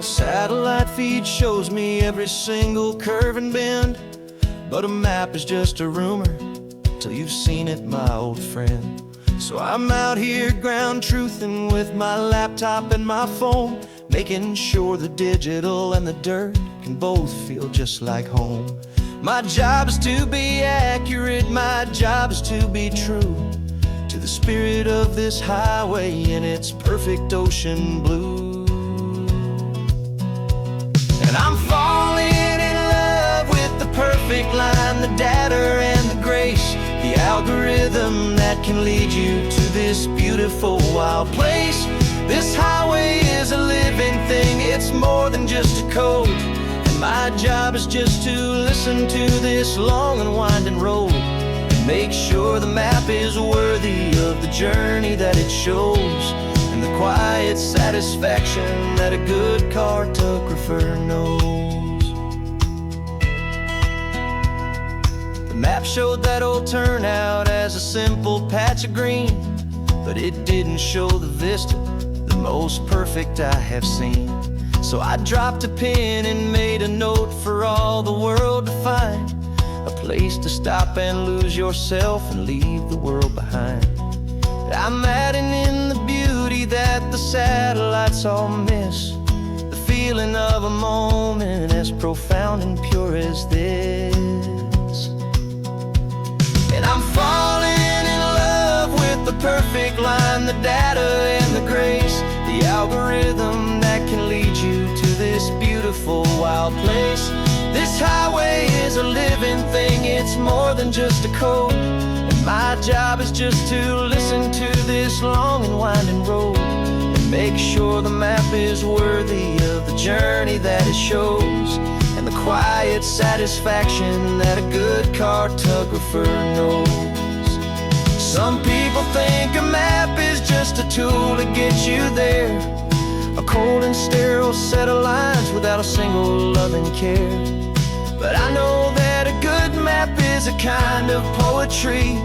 Satellite feed shows me every single curve and bend, but a map is just a rumor till you've seen it, my old friend. So I'm out here ground truthing with my laptop and my phone, making sure the digital and the dirt can both feel just like home. My job is to be accurate, my job is to be true to the spirit of this highway in its perfect ocean blue. And I'm falling in love with the perfect line, the data and the grace, the algorithm that can lead you to this beautiful wild place. This highway is a living thing, it's more than just a code, and my job is just to listen to this long and winding road and make sure the map is worthy of the journey that it shows, and the quiet satisfaction that a good cartographer knows. The map showed that old turnout as a simple patch of green, but it didn't show the vista, the most perfect I have seen. So I dropped a pin and made a note for all the world to find, a place to stop and lose yourself and leave the world behind. I'm adding in the beauty that the satellites all miss, the feeling of a moment as profound and pure as this. And I'm falling in love with the perfect line, the data and the grace, the algorithm that can lead you to this beautiful wild place. This highway is a living thing, it's more than just a code. And my job is just to listen to this long and winding road and make sure the map is worthy of the journey that it shows, and the quiet satisfaction that a good cartographer knows. Some people think a map is just a tool to get you there, a cold and sterile set of lines without a single loving care. But I know that a good map is a kind of poetry,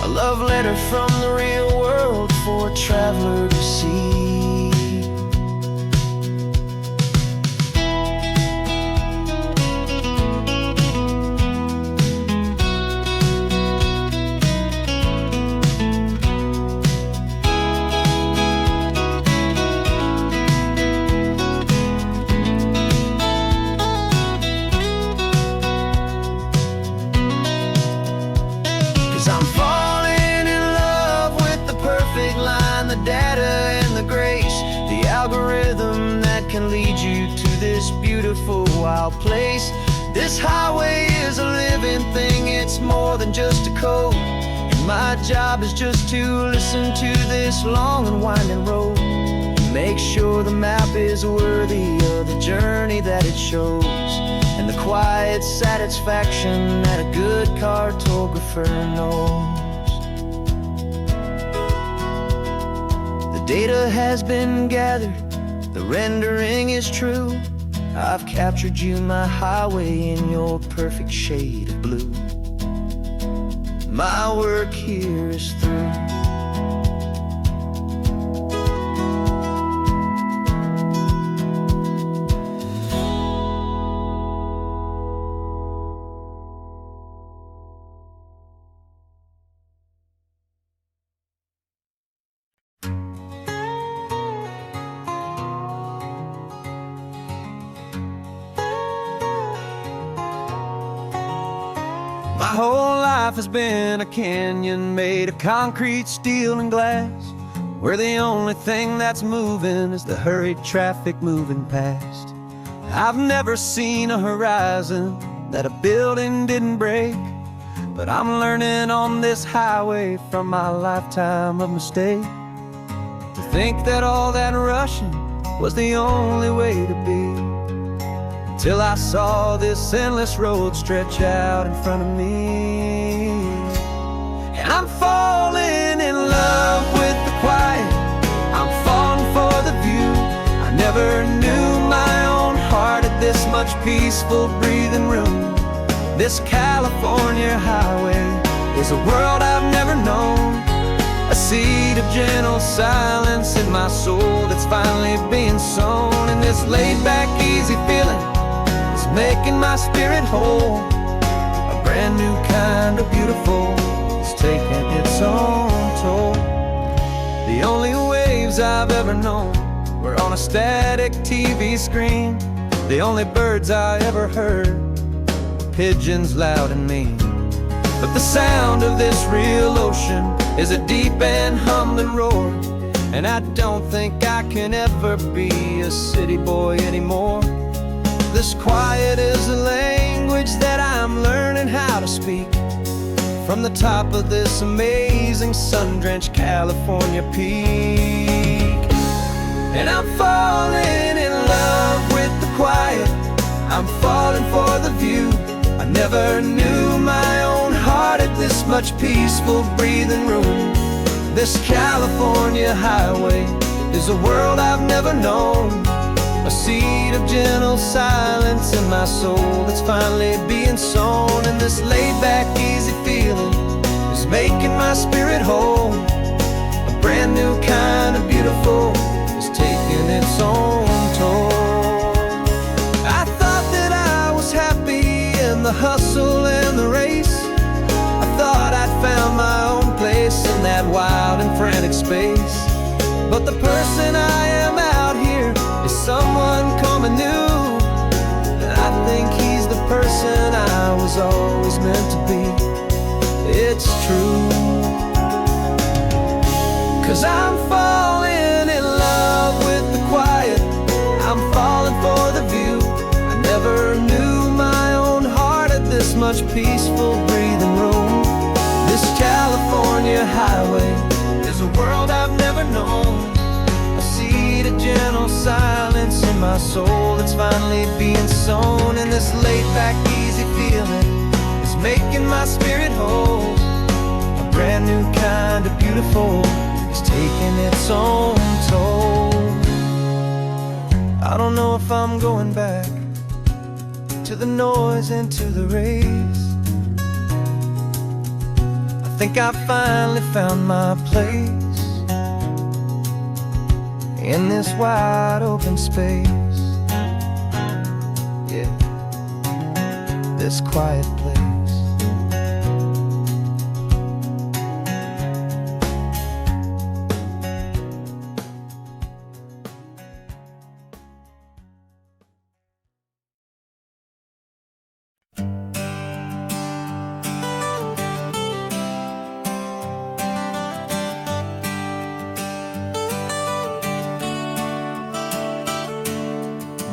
a love letter from the real world for a traveler to see. I'm falling in love with the perfect line, the data and the grace, the algorithm that can lead you to this beautiful wild place. This highway is a living thing, it's more than just a code. And my job is just to listen to this long and winding road and make sure the map is worthy of the journey that it shows, and the quiet satisfaction that a good cartographer knows. The data has been gathered, the rendering is true. I've captured you, my highway, in your perfect shade of blue. My work here is through. My whole life has been a canyon made of concrete, steel, and glass, where the only thing that's moving is the hurried traffic moving past. I've never seen a horizon that a building didn't break, but I'm learning on this highway from my lifetime of mistake. To think that all that rushing was the only way to be, till I saw this endless road stretch out in front of me. And I'm falling in love with the quiet, I'm falling for the view. I never knew my own heart had this much peaceful breathing room. This California highway is a world I've never known, a seed of gentle silence in my soul that's finally being sown. And this laid-back, easy feeling making my spirit whole, a brand new kind of beautiful is taking its own toll. The only waves I've ever known were on a static TV screen. The only birds I ever heard were pigeons loud and mean. But the sound of this real ocean is a deep and humbling roar, and I don't think I can ever be a city boy anymore. This quiet is a language that I'm learning how to speak from the top of this amazing sun-drenched California peak. And I'm falling in love with the quiet, I'm falling for the view. I never knew my own heart had this much peaceful breathing room. This California highway is a world I've never known, a seed of gentle silence in my soul that's finally being sown. And this laid-back, easy feeling is making my spirit whole, a brand new kind of beautiful is taking its own toll. I thought that I was happy in the hustle and the race, I thought I'd found my own place in that wild and frantic space. But the person I am out here is someone coming new, and I think he's the person I was always meant to be. It's true. 'Cause I'm falling in love with the quiet, I'm falling for the view. I never knew my own heart had this much peaceful breathing room. This California highway is a world I've never known. I see the gentle silence in my soul that's finally being sown. And this laid-back, easy feeling is making my spirit whole. A brand new kind of beautiful is taking its own toll. I don't know if I'm going back to the noise and to the race. I think I finally found my place in this wide open space. Yeah, this quiet place.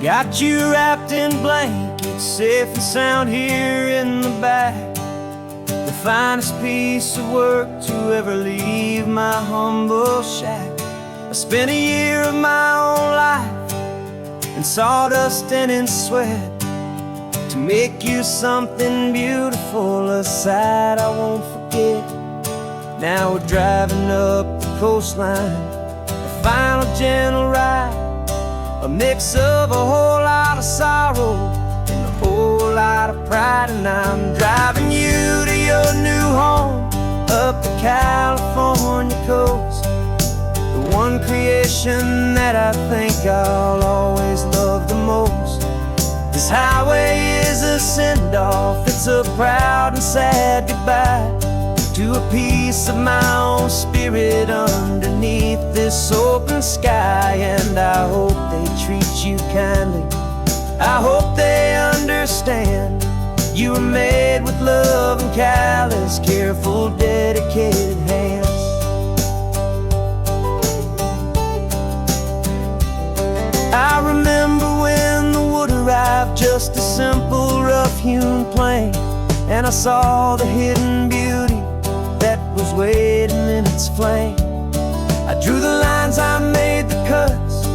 Got you wrapped in blankets, safe and sound here in the back. The finest piece of work to ever leave my humble shack. I spent a year of my own life in sawdust and in sweat to make you something beautiful, a sight I won't forget. Now we're driving up the coastline, the final gentle ride, a mix of a whole lot of sorrow and a whole lot of pride. And I'm driving you to your new home up the California coast, the one creation that I think I'll always love the most. This highway is a send-off, it's a proud and sad goodbye to a piece of my own spirit underneath this open sky. And I hope they treat you kindly, I hope they understand you were made with love and callous, careful, dedicated hands. I remember when the wood arrived, just a simple rough-hewn plank, and I saw the hidden beauty that was waiting in its flame. I drew the lines, I made the cuts,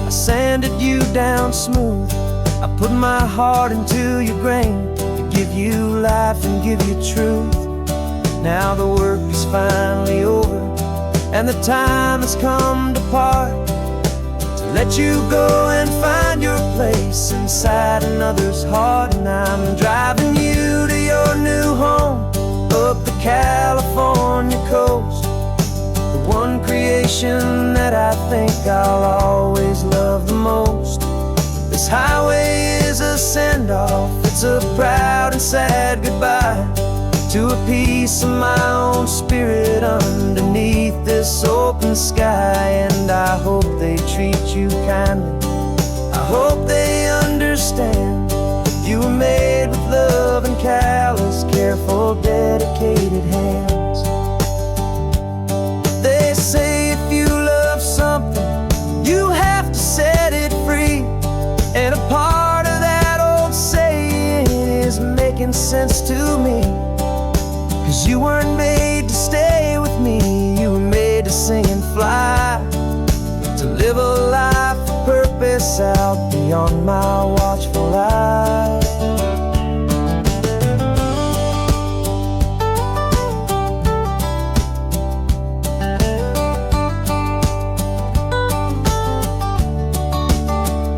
I sanded you down smooth. I put my heart into your grain to give you life and give you truth. Now the work is finally over and the time has come to part, to let you go and find your place inside another's heart. And I'm driving you to your new home up the California coast, the one creation that I think I'll always love the most. This highway is a send-off, it's a proud and sad goodbye to a piece of my own spirit underneath this open sky. And I hope they treat you kindly, I hope they understand you were made with love and callous, careful, dedicated hands. They say if you love something, you have to set it free. And a part of that old saying is making sense to me. 'Cause you weren't made to stay with me, you were made to sing and fly, to live a life of purpose out beyond my watchful eye.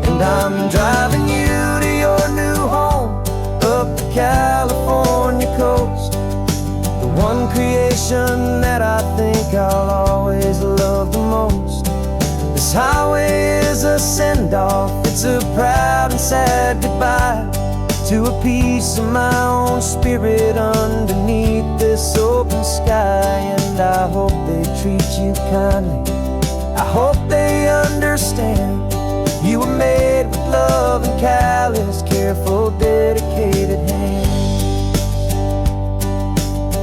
And I'm driving you to your new home up the California coast, the one creation that I think I'll always love the most. This highway is a send-off, it's a proud and sad goodbye to a piece of my own spirit underneath this open sky. And I hope they treat you kindly, I hope they understand you were made with love and callous, careful, dedicated hands.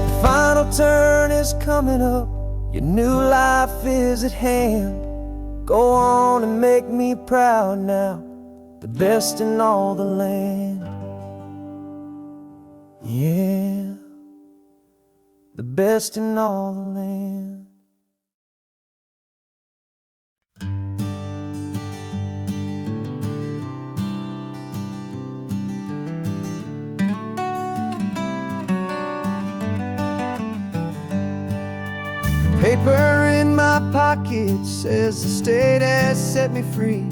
The final turn is coming up, you Your new life is at hand. Go on and make me proud now, the best in all the land. Yeah, the best in all the land. Paper in my pocket says the state has set me free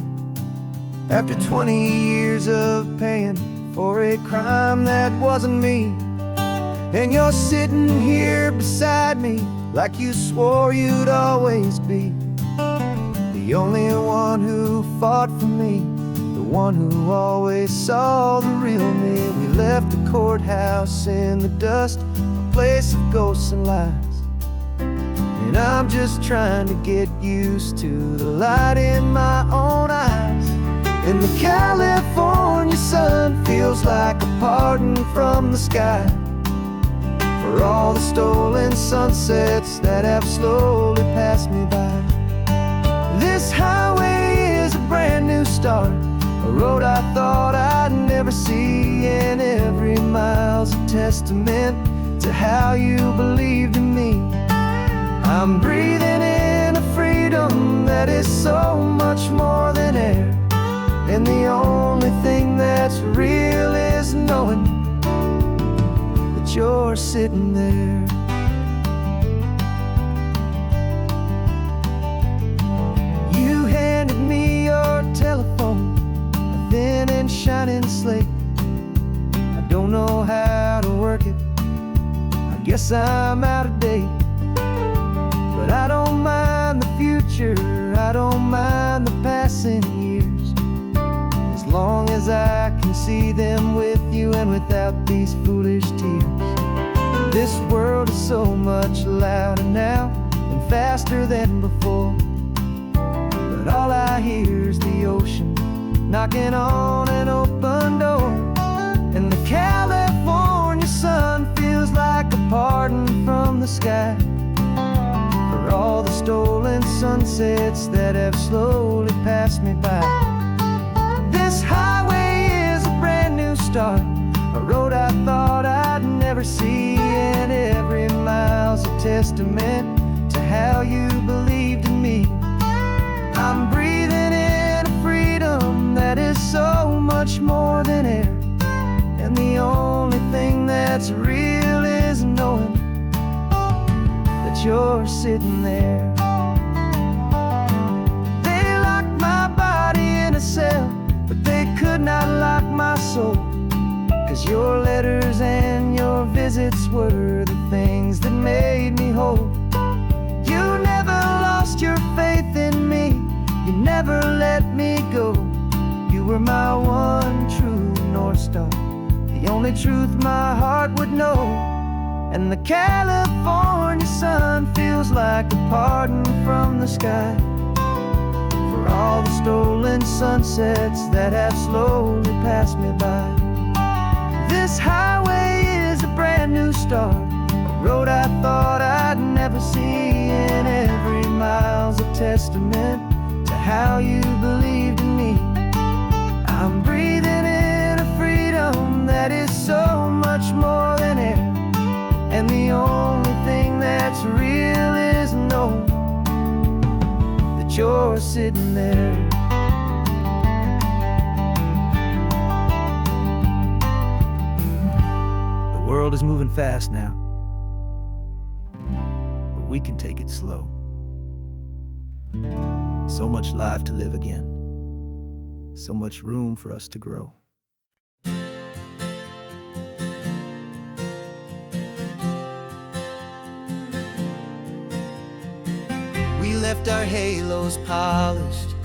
after 20 years of paying for a crime that wasn't me. And you're sitting here beside me like you swore you'd always be the only one who fought for me, the one who always saw the real me. We left the courthouse in the dust, a place of ghosts and lies. And I'm just trying to get used to the light in my own eyes. And the California sun feels like a pardon from the sky for all the stolen sunsets that have slowly passed me by. This highway is a brand new start, a road I thought I'd never see, and every mile's a testament to how you believed in me. I'm breathing in a freedom that is so much more than air, and the only thing that's real is knowing that you're sitting there. You handed me your telephone, a thin and shining slate. I don't know how to work it, I guess I'm out of date. But I don't mind the future, I don't mind the passing years, as long as I can see them with you and without these foolish tears. This world is so much louder now and faster than before, but all I hear is the ocean knocking on an open door. And the California sun feels like a pardon from the sky for all the stolen sunsets that have slowly passed me by. This highway is a brand new start, a road I thought I'd never see, and every mile's a testament to how you believed in me. I'm breathing in a freedom that is so much more than air, and the only thing that's real is knowing that you're sitting there. They locked my body in a cell, but they could not lock my soul, 'cause your letters and your visits were the things that made me whole. You never lost your faith in me, you never let me go. You were my one true North Star, the only truth my heart would know. And the California sun feels like a pardon from the sky for all the stolen sunsets that have slowly passed me by. This highway is a brand new start, a road I thought I'd never see, and every mile's a testament to how you believed in me. I'm breathing in a freedom that is so much more than air, and the only thing that's real is knowing that you're sitting there. The world is moving fast now, but we can take it slow. So much life to live again, so much room for us to grow. We left our halos polished,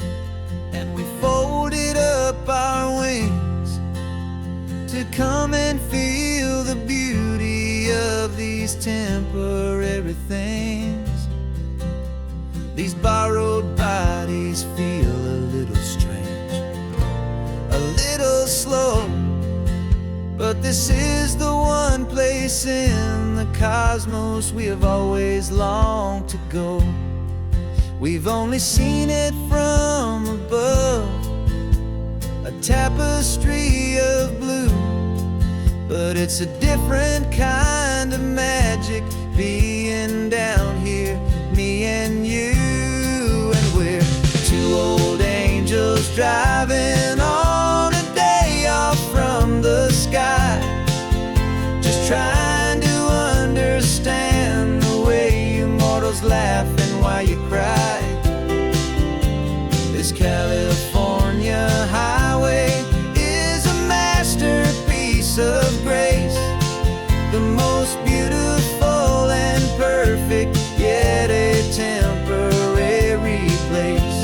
and we folded up our wings to come and feel the beauty of these temporary things. These borrowed bodies feel a little strange, a little slow, But this is the one place in the cosmos we have always longed to go. We've only seen it from above, a tapestry of blue. But it's a different kind of magic being down here, me and you. And we're two old angels driving on a day off from the sky, just trying to understand the way you mortals laugh and why you cry. This California highway is a masterpiece of grace, the most beautiful and perfect, yet a temporary place.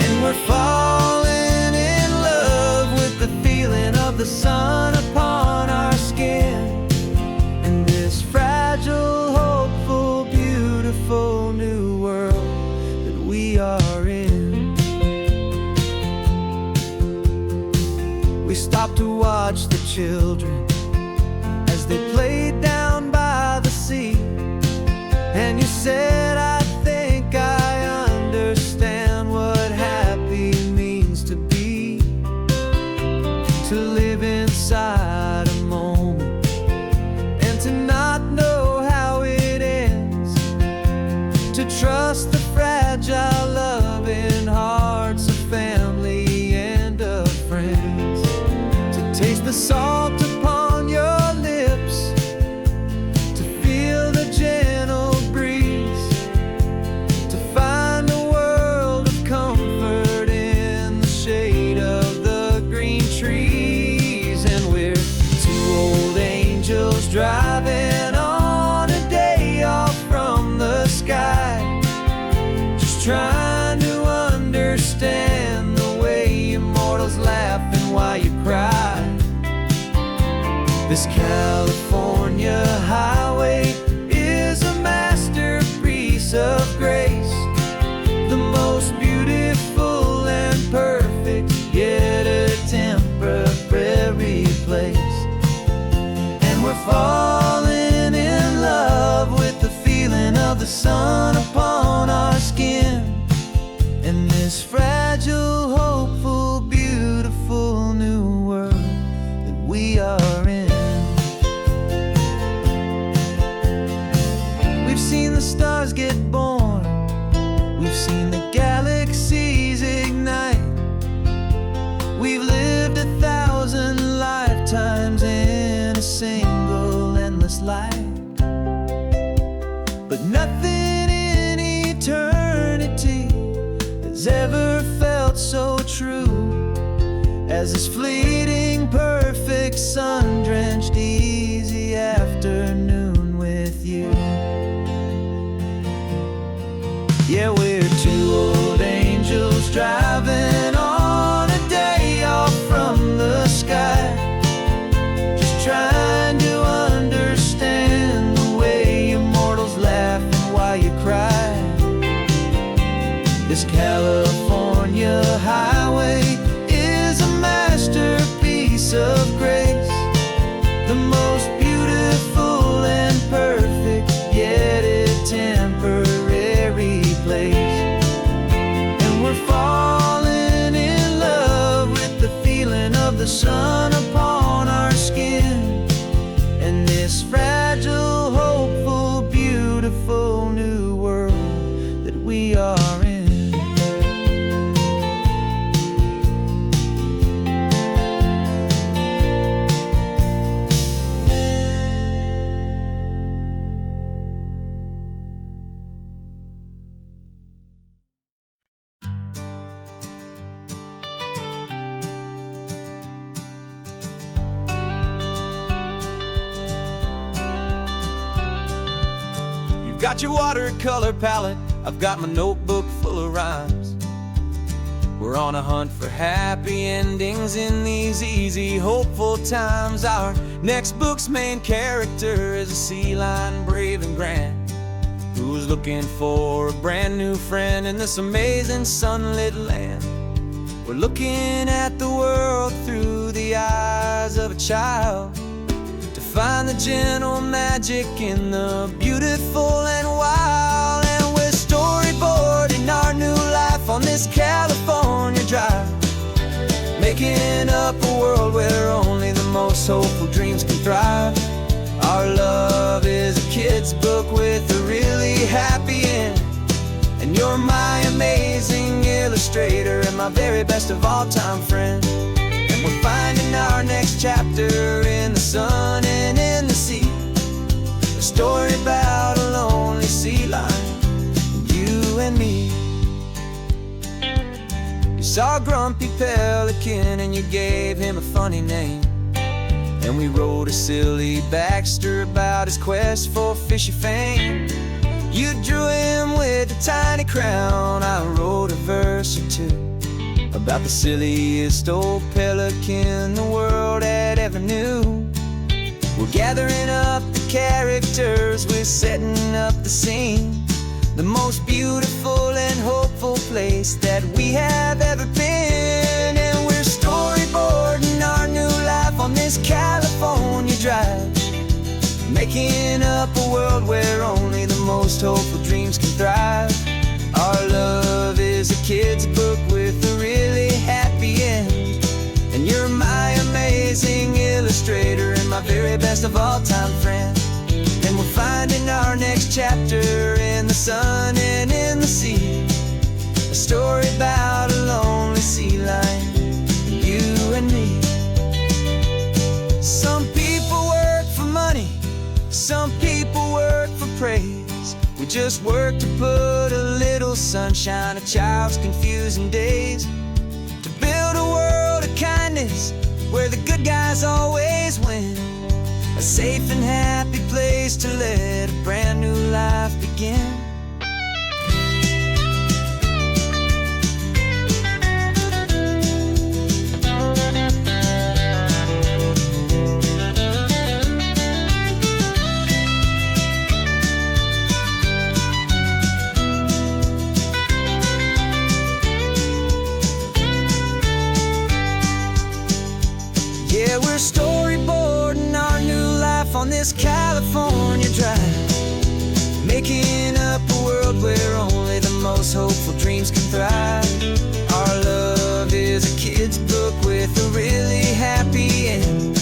And we're falling in love with the feeling of the sun upon our skin, in this fragile, hopeful, beautiful new world that we are in. We stopped to watch the children as they played down by the sea, and you said, I think I understand what happy means to be, to live inside a moment and to not know how it ends, to trust the fragile loving hearts of family and of friends, to taste the salt upon your lips, to feel the gentle breeze, to find a world of comfort in the shade of the green trees. And we're two old angels driving on a day off from the sky, just trying to understand the way immortals laugh and why you cry. This California highway is a masterpiece of grace, the most beautiful and perfect, yet a temporary place. And we're falling in love with the feeling of the sun upon our skin, in this fragile, hopeful, beautiful new world that we are in. We've seen the stars get born, we've seen the galaxies ignite, we've lived 1,000 lifetimes in a single endless life. But nothing in eternity has ever felt so true as this fleeting, perfect, sun-drenched, easy afternoon with you. Yeah, we're two old angels driving on a day off from the sky, just trying to understand the way immortals laugh and why you cry. This California highway is a masterpiece of grace, the most beautiful and perfect, yet a temporary place. And we're falling in love with the feeling of the sun upon our skin, and this fragile, hopeful, beautiful new world that we are in. Got your watercolor palette, I've got my notebook full of rhymes. We're on a hunt for happy endings in these easy, hopeful times. Our next book's main character is a sea lion, brave and grand, who's looking for a brand new friend in this amazing sunlit land. We're looking at the world through the eyes of a child, to find the gentle magic in the beautiful and wild. And we're storyboarding our new life on this California drive, making up a world where only the most hopeful dreams can thrive. Our love is a kid's book with a really happy end, and you're my amazing illustrator and my very best of all-time friend. And we're finding our next chapter in the sun and in the sea, a story about a lonely sea lion, you and me. You saw a grumpy pelican and you gave him a funny name, and we wrote a silly Baxter about his quest for fishy fame. You drew him with a tiny crown, I wrote a verse or two about the silliest old pelican the world had ever knew. We're gathering up the characters, we're setting up the scene, the most beautiful and hopeful place that we have ever been. And we're storyboarding our new life on this California drive, making up a world where only the most hopeful dreams can thrive. Our love is a kid's book with a really happy end, and you're my amazing illustrator and my very best of all-time friend. And we're finding our next chapter in the sun and in the sea, a story about a lonely sea lion, you and me. Some people work for money, some people work for praise. We just work to put a little sunshine in a child's confusing days, to build a world of kindness where the good guys always win, a safe and happy place to let a brand new life begin. Yeah, we're storyboarding our new life on this California drive, making up a world where only the most hopeful dreams can thrive. Our love is a kid's book with a really happy end,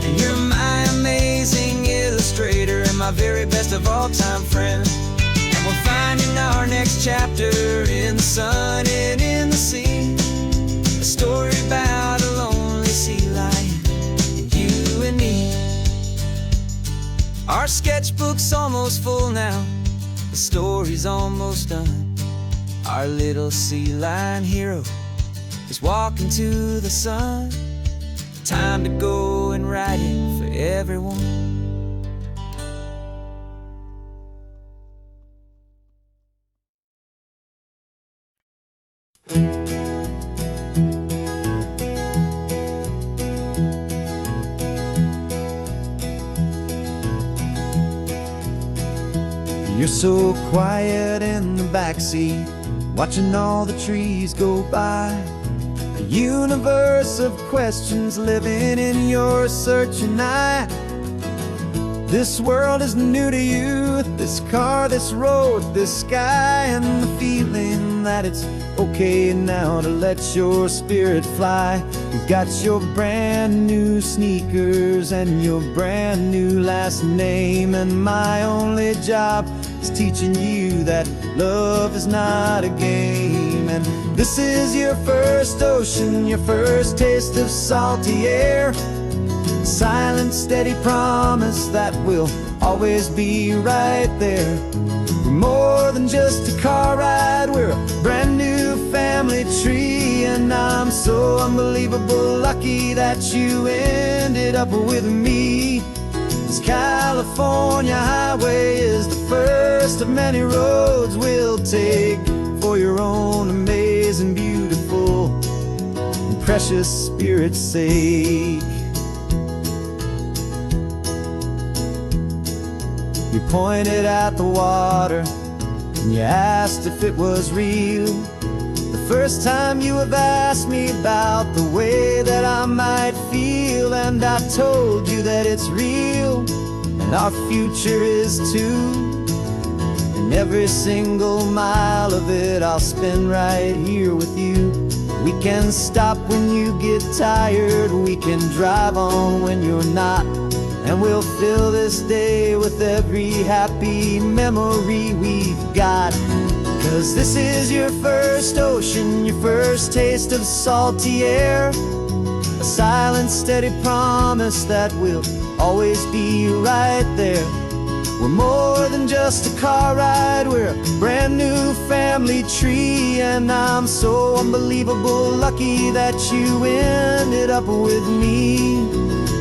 and you're my amazing illustrator and my very best of all-time friend. And we're finding our next chapter in the sun and in the sea, a story about a lonely sea lion, you and me. Our sketchbook's almost full now, the story's almost done. Our little sea lion hero is walking to the sun. Time to go and write it for everyone. You're so quiet in the backseat, watching all the trees go by. A universe of questions living in your searching eye. This world is new to you, this car, this road, this sky, and the feeling that it's okay now to let your spirit fly. You've got your brand new sneakers and your brand new last name, and my only job is teaching you that love is not a game. And this is your first ocean, your first taste of salty air, silent, steady promise that we'll always be right there. We're more than just a car ride, we're a brand new family tree, and I'm so unbelievable lucky that you ended up with me. This California highway is the first of many roads we'll take for your own amazing, beautiful, and precious spirit's sake. You pointed at the water and you asked if it was real. The first time you have asked me about the way that I might feel, and I told you that it's real, and our future is too. And every single mile of it I'll spend right here with you. We can stop when you get tired, we can drive on when you're not, and we'll fill this day with every happy memory we've got. 'Cause this is your first ocean, your first taste of salty air, a silent, steady promise that we'll always be right there. We're more than just a car ride, we're a brand new family tree, and I'm so unbelievable lucky that you ended up with me.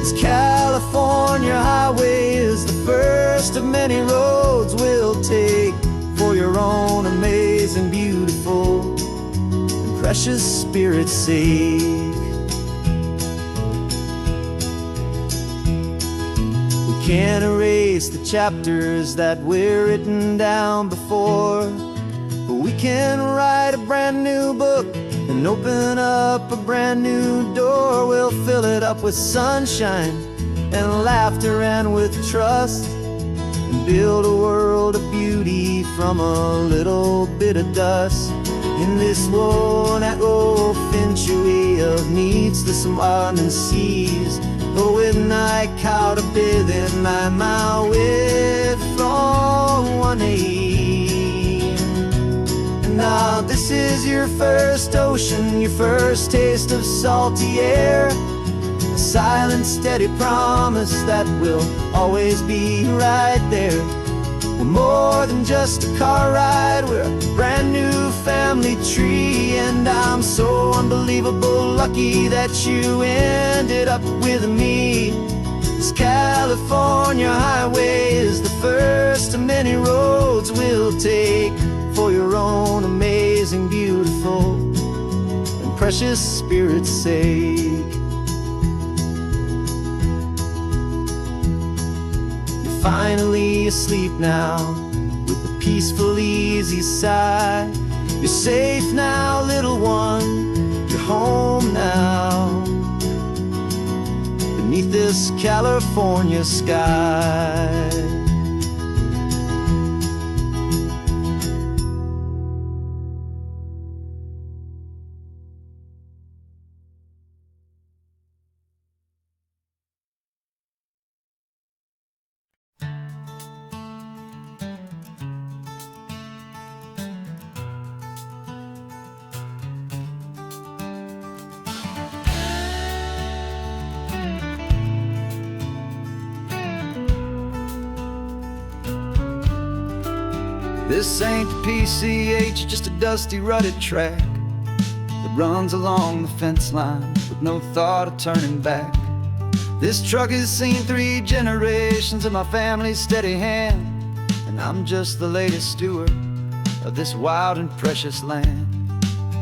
This California highway is the first of many roads we'll take for your own amazing, beautiful, and precious spirit's sake. Can't erase the chapters that we're written down before, but we can write a brand new book and open up a brand new door. We'll fill it up with sunshine and laughter and with trust, and build a world of beauty from a little bit of dust. In this world that century of needs the smiling seas, with night caught a bit in my mouth with from one aim. And now this is your first ocean, your first taste of salty air, a silent, steady promise that we'll always be right there. We're more than just a car ride, we're a brand new family tree, and I'm so unbelievable lucky that you ended up with me. This California highway is the first of many roads we'll take for your own amazing, beautiful, and precious spirit's sake. Finally asleep now, with a peaceful, easy sigh. You're safe now, little one, you're home now, beneath this California sky. This ain't the PCH, just a dusty, rutted track that runs along the fence line with no thought of turning back. This truck has seen 3 generations of my family's steady hand, and I'm just the latest steward of this wild and precious land.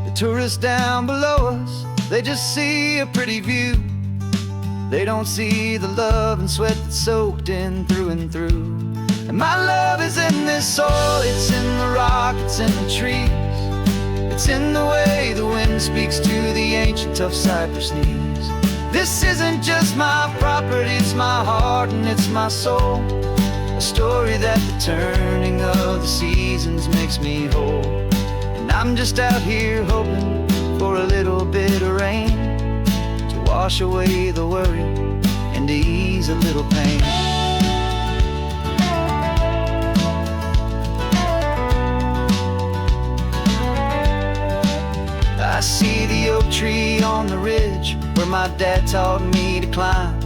The tourists down below us, they just see a pretty view. They don't see the love and sweat that's soaked in through and through. And my love is in this soil, it's in the rock, it's in the trees, it's in the way the wind speaks to the ancient tough cypress knees. This isn't just my property, it's my heart and it's my soul, a story that the turning of the seasons makes me whole. And I'm just out here hoping for a little bit of rain to wash away the worry and to ease a little pain. I see the oak tree on the ridge where my dad taught me to climb,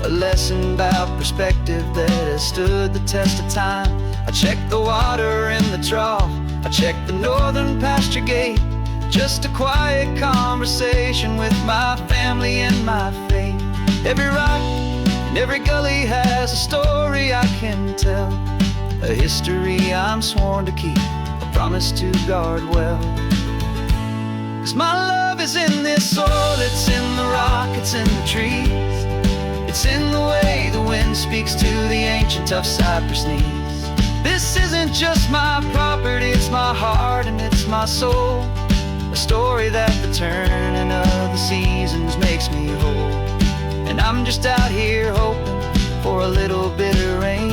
a lesson about perspective that has stood the test of time. I check the water in the trough, I check the northern pasture gate, just a quiet conversation with my family and my faith. Every rock and every gully has a story I can tell, a history I'm sworn to keep, a promise to guard well. 'Cause my love is in this soil, it's in the rock, it's in the trees, it's in the way the wind speaks to the ancient tough cypress knees. This isn't just my property, it's my heart and it's my soul, a story that the turning of the seasons makes me whole. And I'm just out here hoping for a little bit of rain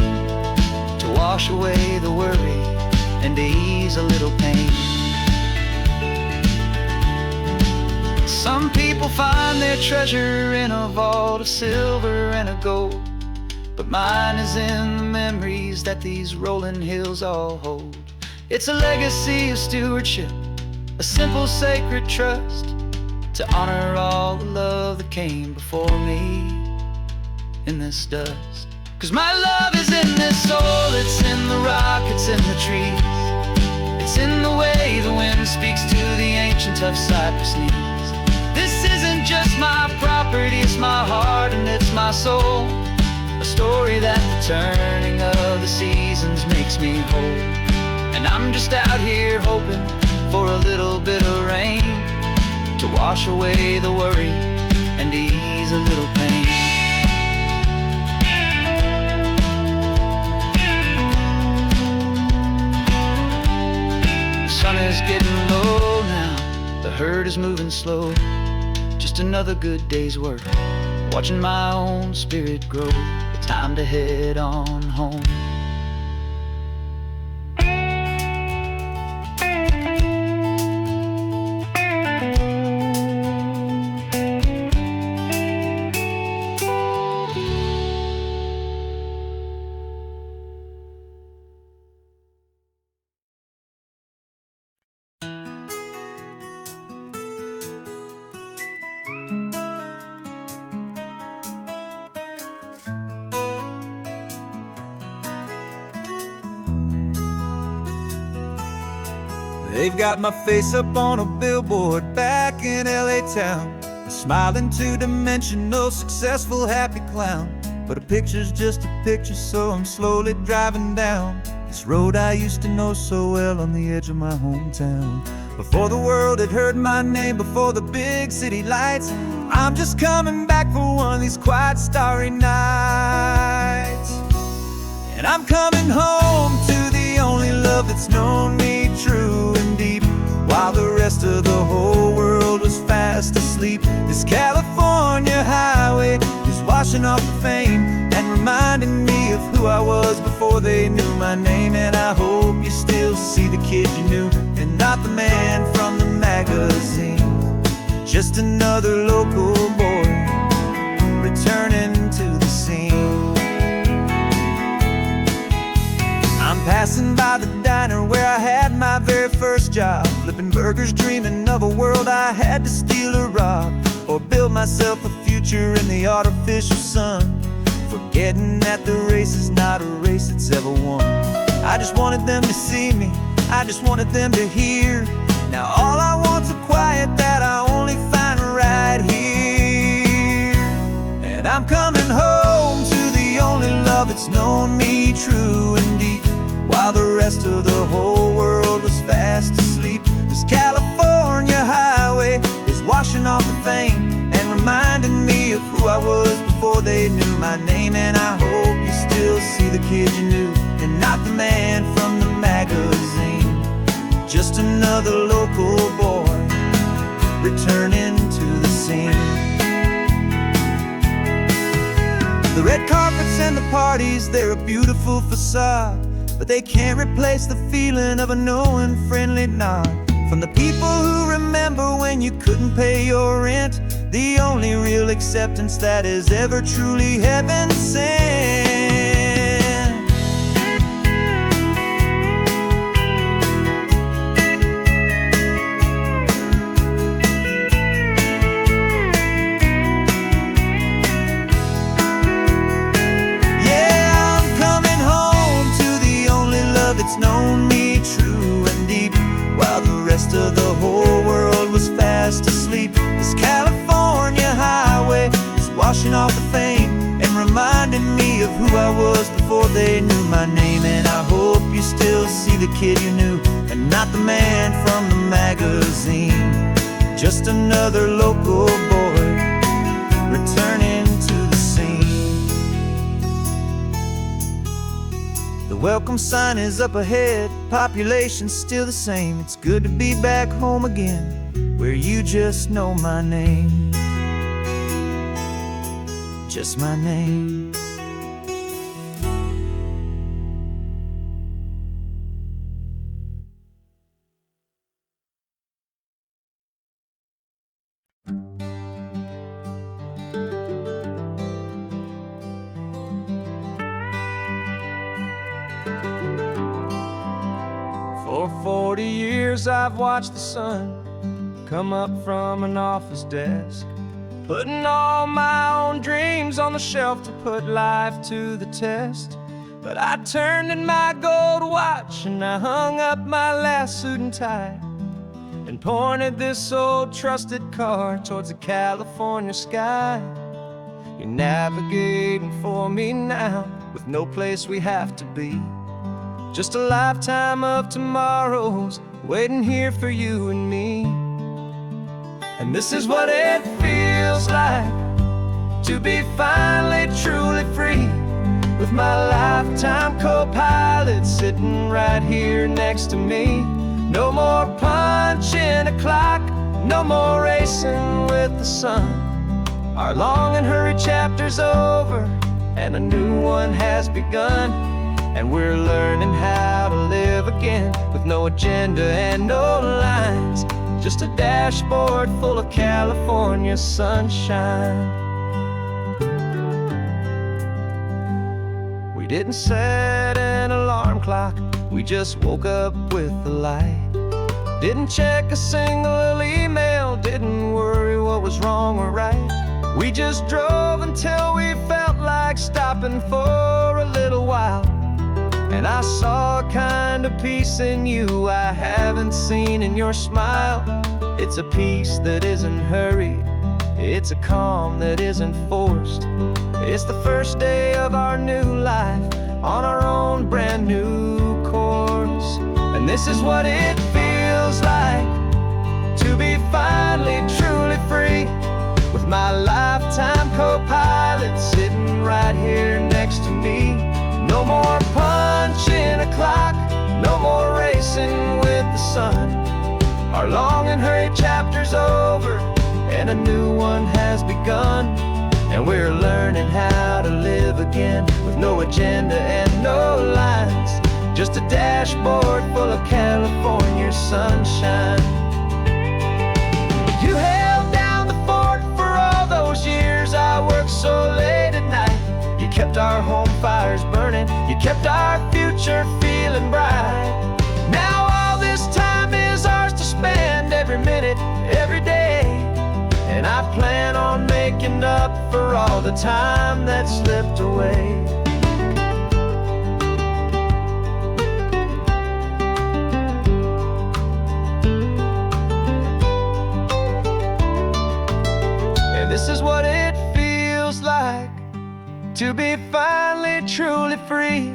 to wash away the worry and to ease a little pain. Some people find their treasure in a vault of silver and of gold, but mine is in the memories that these rolling hills all hold. It's a legacy of stewardship, a simple sacred trust, to honor all the love that came before me in this dust. 'Cause my love is in this soul, it's in the rock, it's in the trees. It's in the way the wind speaks to the ancient tough cypress knees. This isn't just my property, it's my heart and it's my soul. A story that the turning of the seasons makes me whole. And I'm just out here hoping for a little bit of rain to wash away the worry and ease a little pain. The sun is getting low now, the herd is moving slow. Just another good day's work, watching my own spirit grow. Time to head on home. They've got my face up on a billboard back in LA town, a smiling two-dimensional, successful, happy clown. But a picture's just a picture, so I'm slowly driving down this road I used to know so well on the edge of my hometown. Before the world had heard my name, before the big city lights, I'm just coming back for one of these quiet, starry nights. And I'm coming home to the only love that's known me true and deep, while the rest of the whole world was fast asleep. This California highway is washing off the fame and reminding me of who I was before they knew my name. And I hope you still see the kid you knew and not the man from the magazine. Just another local boy returning to the scene. I'm passing by the diner where I had my very first job, flipping burgers, dreaming of a world I had to steal or rob, or build myself a future in the artificial sun, forgetting that the race is not a race that's ever won. I just wanted them to see me, I just wanted them to hear. Now all I want's a quiet that I only find right here. And I'm coming home to the only love that's known me true and deep, while the rest of the whole world was fast asleep. This California highway is washing off the fame and reminding me of who I was before they knew my name. And I hope you still see the kid you knew and not the man from the magazine. Just another local boy returning to the scene. The red carpets and the parties, they're a beautiful facade, but they can't replace the feeling of a knowing, friendly nod from the people who remember when you couldn't pay your rent, the only real acceptance that is ever truly heaven sent. It's known me true and deep, while the rest of the whole world was fast asleep. This California highway is washing off the fame and reminding me of who I was before they knew my name. And I hope you still see the kid you knew and not the man from the magazine. Just another local boy returning to the scene. The welcome sign is up ahead, population's still the same. It's good to be back home again. where you just know my name, just my name. For 40 years I've watched the sun come up from an office desk, putting all my own dreams on the shelf to put life to the test. But I turned in my gold watch and I hung up my last suit and tie, and pointed this old trusted car towards the California sky. You're navigating for me now, with no place we have to be, just a lifetime of tomorrows waiting here for you and me. And this is what it feels like to be finally truly free, with my lifetime co-pilot sitting right here next to me. No more punching a clock, no more racing with the sun. Our long and hurried chapter's over and a new one has begun, and we're learning how to live again, with no agenda and no lines, just a dashboard full of California sunshine. We didn't set an alarm clock, we just woke up with the light. Didn't check a single email, didn't worry what was wrong or right. We just drove until we felt like stopping for a little while. And I saw a kind of peace in you I haven't seen in your smile. It's a peace that isn't hurried, it's a calm that isn't forced. It's the first day of our new life on our own brand new course. And this is what it feels like to be finally truly free, with my lifetime co-pilot sitting right here next to me. No more punching a clock, no more racing with the sun. Our long and hurried chapter's over and a new one has begun, and we're learning how to live again, with no agenda and no lines, just a dashboard full of California sunshine. You held down the fort for all those years I worked so late at night. You kept our home fires burning, you kept our future feeling bright. Now all this time is ours to spend, every minute, every day. And I plan on making up for all the time that slipped away. And this is what it feels like to be finally truly free,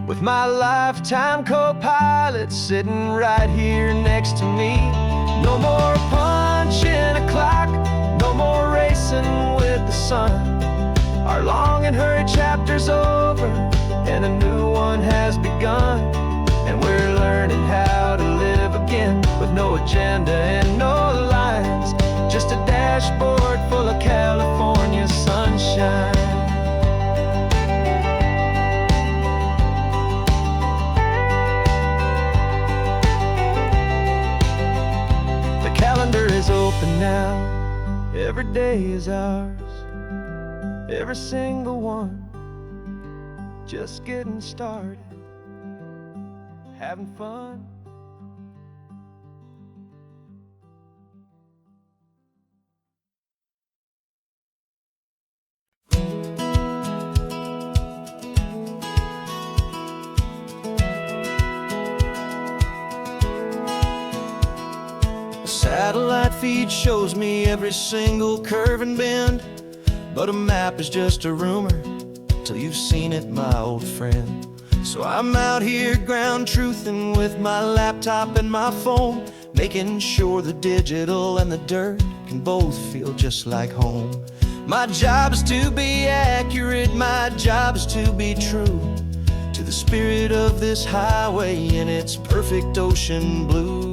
with my lifetime co-pilot sitting right here next to me. No more punching a clock, no more racing with the sun. Our long and hurried chapter's over and a new one has begun, and we're learning how to live again, with no agenda and no lines, just a dashboard full of California sunshine. The calendar is open now, every day is ours, every single one, just getting started, having fun. Satellite feed shows me every single curve and bend, but a map is just a rumor till you've seen it, my old friend. So I'm out here ground truthing with my laptop and my phone, making sure the digital and the dirt can both feel just like home. My job is to be accurate, my job is to be true to the spirit of this highway in its perfect ocean blue.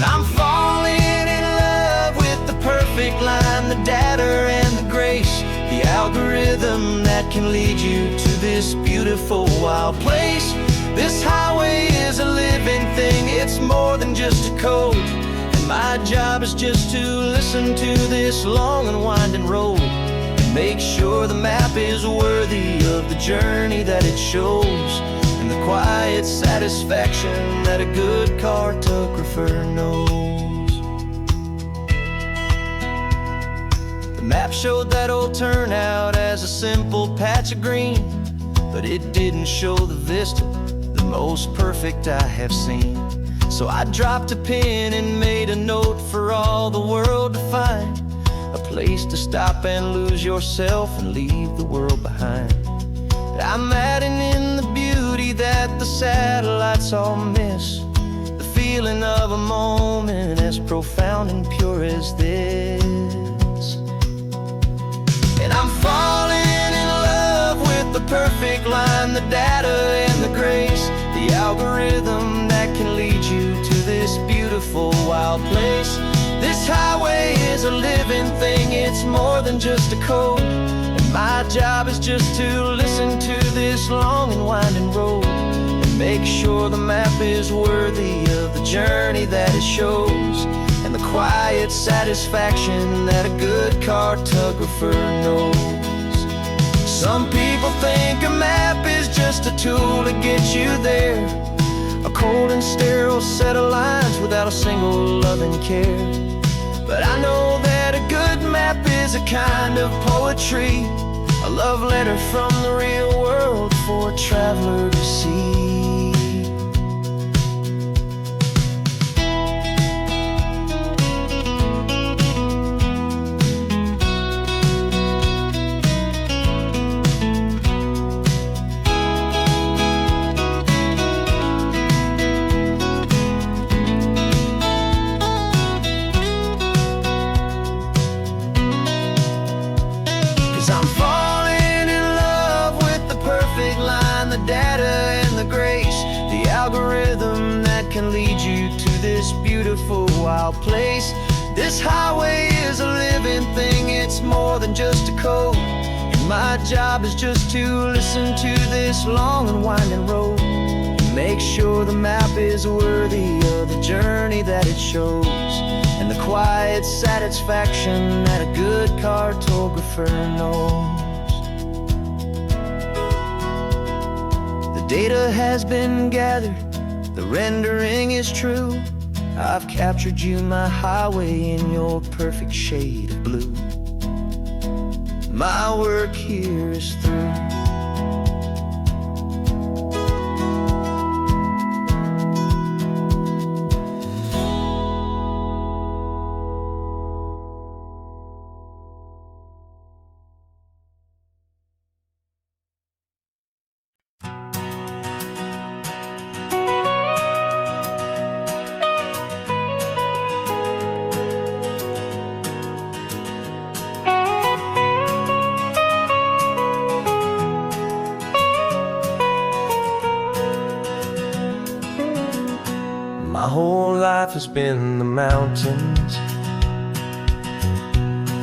I'm falling in love with the perfect line, the data and the grace, the algorithm that can lead you to this beautiful wild place. This highway is a living thing, it's more than just a code. And my job is just to listen to this long and winding road and make sure the map is worthy of the journey that it shows, and the quiet satisfaction that a good cartographer knows. The map showed that old turnout as a simple patch of green, but it didn't show the vista, the most perfect I have seen. So I dropped a pin and made a note for all the world to find, a place to stop and lose yourself and leave the world behind. I'm adding in the beauty that the satellites all miss, the feeling of a moment as profound and pure as this. And I'm falling in love with the perfect line, the data and the grace, the algorithm that can lead you to this beautiful wild place. This highway is a living thing, it's more than just a code. My job is just to listen to this long and winding road and make sure the map is worthy of the journey that it shows, and the quiet satisfaction that a good cartographer knows. Some people think a map is just a tool to get you there, a cold and sterile set of lines without a single loving care. But I know that a good map is a kind of poetry, a love letter from the real world for a traveler to see. 'Cause I'm falling in love with the perfect line, the data and the grace, the algorithm that can lead you to this beautiful wild place. This highway is a living thing, it's more than just a code. And my job is just to listen to this long and winding road and make sure the map is worthy of the journey that it shows, and the quiet satisfaction that a good cartographer knows. The data has been gathered, the rendering is true. I've captured you, my highway, in your perfect shade of blue. My work here is through. My whole life has been the mountains,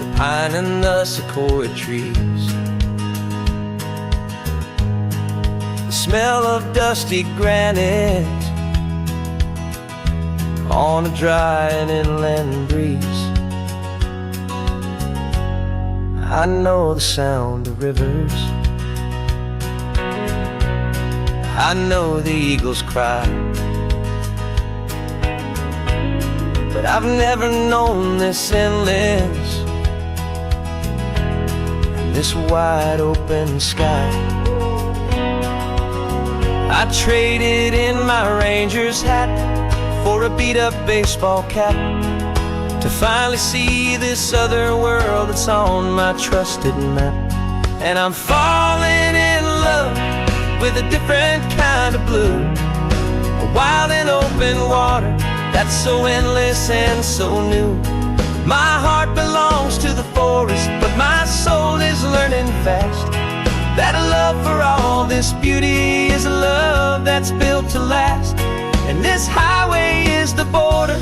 the pine and the sequoia trees, the smell of dusty granite on a dry and inland breeze. I know the sound of rivers, I know the eagles cry, but I've never known this endless and this wide open sky. I traded in my Ranger's hat for a beat-up baseball cap to finally see this other world that's on my trusted map. And I'm falling in love with a different kind of blue, a wild and open water that's so endless and so new. My heart belongs to the forest, but my soul is learning fast that a love for all this beauty is a love that's built to last. And this highway is the border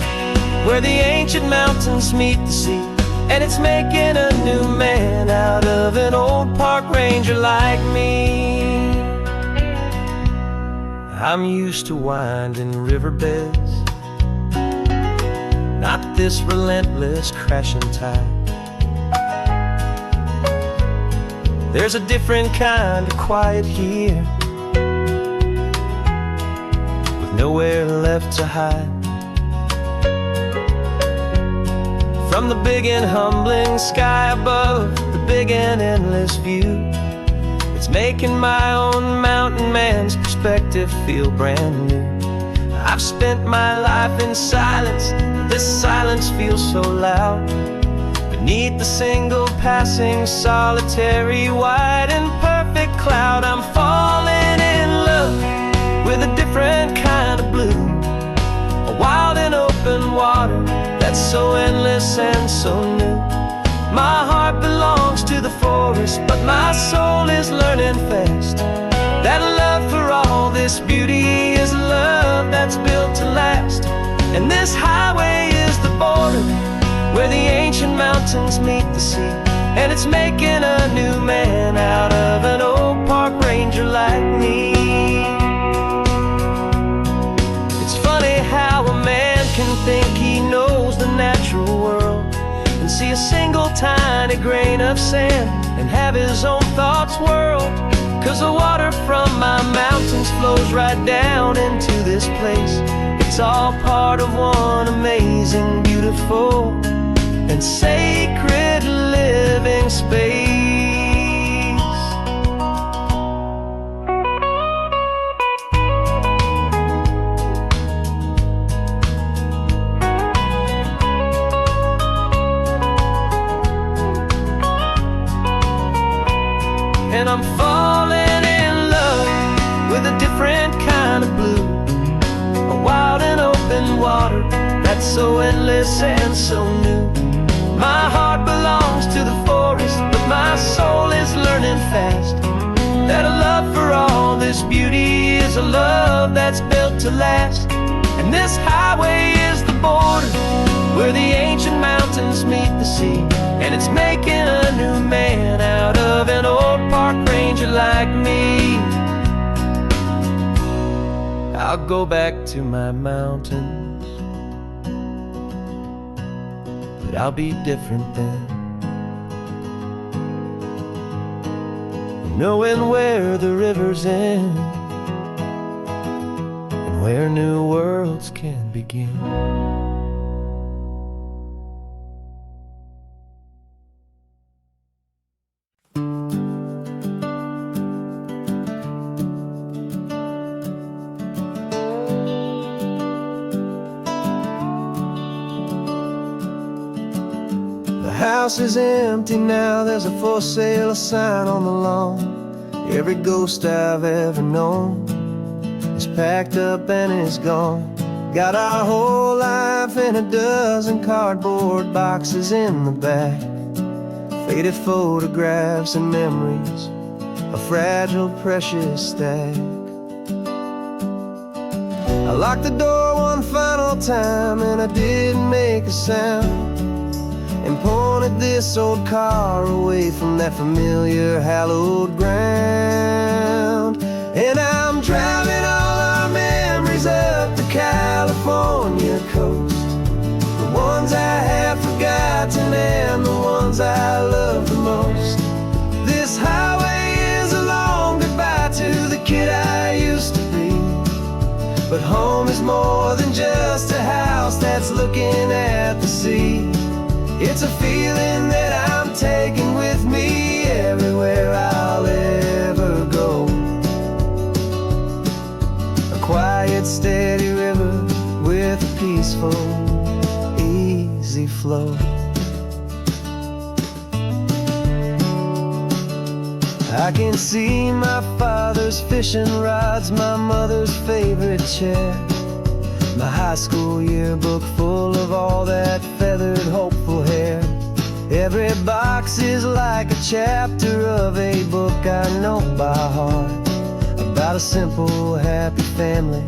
where the ancient mountains meet the sea. And it's making a new man out of an old park ranger like me. I'm used to winding riverbeds, not this relentless crashing tide. There's a different kind of quiet here, with nowhere left to hide. From the big and humbling sky above, the big and endless view, it's making my own mountain man's perspective feel brand new. I've spent my life in silence, this silence feels so loud. Beneath the single passing solitary white and perfect cloud, I'm falling in love with a different kind of blue, a wild and open water that's so endless and so new. My heart belongs to the forest, but my soul is learning fast that love for all this beauty is love that's built to last. And this highway is the border where the ancient mountains meet the sea, and it's making a new man out of an old park ranger like me. It's funny how a man can think he knows the natural world and see a single tiny grain of sand and have his own thoughts whirl. 'Cause the water from my mountains flows right down into this place. It's all part of one amazing, beautiful, and sacred living space. And I'm falling in love with a different kind of blue, a wild and open water that's so endless and so new. My heart belongs to the forest, but my soul is learning fast that a love for all this beauty is a love that's built to last. And this highway is the border where the ancient mountains meet the sea, and it's making a new man out of an old park ranger like me. I'll go back to my mountains, but I'll be different then, knowing where the rivers end and where new worlds can begin. The house is empty now, there's a for sale sign on the lawn. Every ghost I've ever known is packed up and is gone. Got our whole life in a dozen cardboard boxes in the back, faded photographs and memories, a fragile, precious stack. I locked the door one final time and I didn't make a sound, and pointed this old car away from that familiar hallowed ground. And I'm driving all our memories up the California coast, the ones I have forgotten and the ones I love the most. This highway is a long goodbye to the kid I used to be, but home is more than just a house that's looking at the sea. It's a feeling that I'm taking with me everywhere I'll ever go. A quiet, steady river with a peaceful, easy flow. I can see my father's fishing rods, my mother's favorite chair, my high school yearbook full of all that feathered, hopeful hair. Every box is like a chapter of a book I know by heart, about a simple, happy family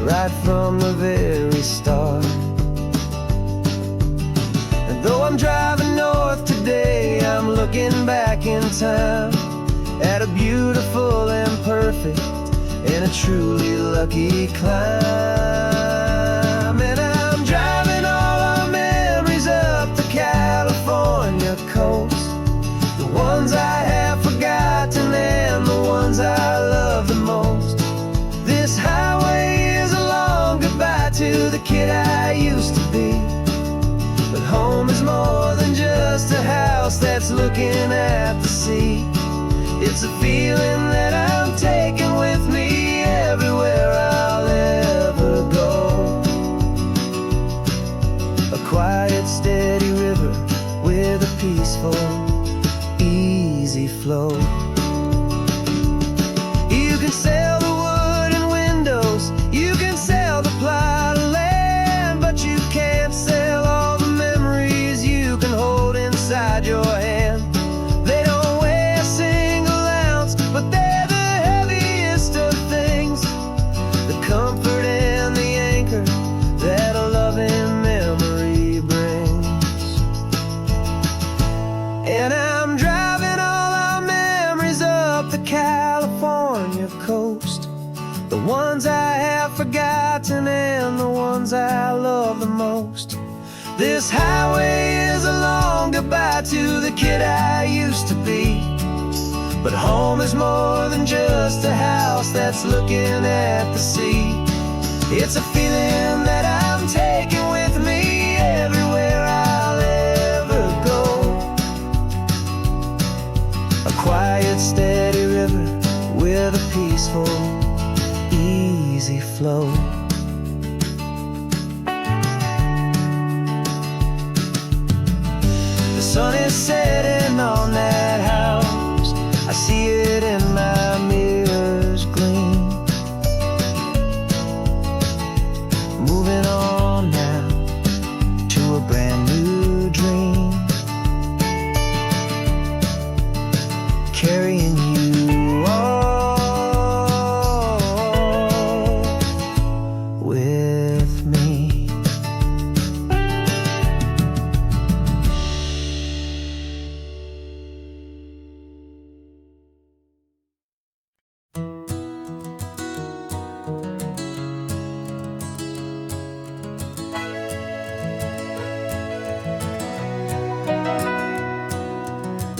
right from the very start. I'm driving north today, I'm looking back in time at a beautiful and perfect and a truly lucky climb. And I'm driving all our memories up the California coast, the ones I have forgotten and the ones I love the most. This highway is a long goodbye to the kid I used to be. But home is more than just a house that's looking at the sea. It's a feeling that I'm taking with me everywhere I'll ever go. A quiet, steady river with a peaceful, easy flow. You can sail the wooden windows, you can sail the plot of land, but you can't sail all the memories you can hold inside your hand. They don't weigh a single ounce, but they're the heaviest of things, the comfort and the anchor that a loving memory brings. And I'm driving all our memories up the California coast, the ones I have forgotten and the ones I love the most. This highway is a long goodbye to the kid I used to be. But home is more than just a house that's looking at the sea. It's a feeling that I'm taking with me everywhere I'll ever go. A quiet, steady river with a peaceful, easy flow. The sun is setting on that house, I see it in my mirror's gleam. Moving on now to a brand new dream, carrying you all with me.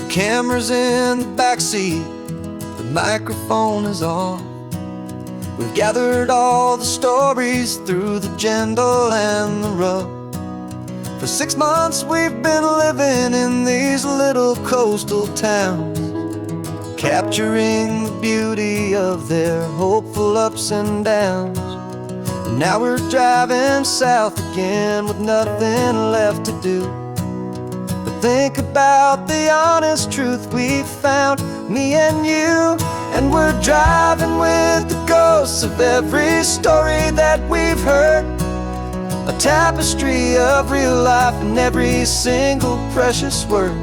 Camera's in the backseat, the microphone is on. We've gathered all the stories through the gentle and the rough. For 6 months we've been living in these little coastal towns, capturing the beauty of their hopeful ups and downs. And now we're driving south again with nothing left to do. Think about the honest truth we found, me and you. And we're driving with the ghosts of every story that we've heard, a tapestry of real life in every single precious word.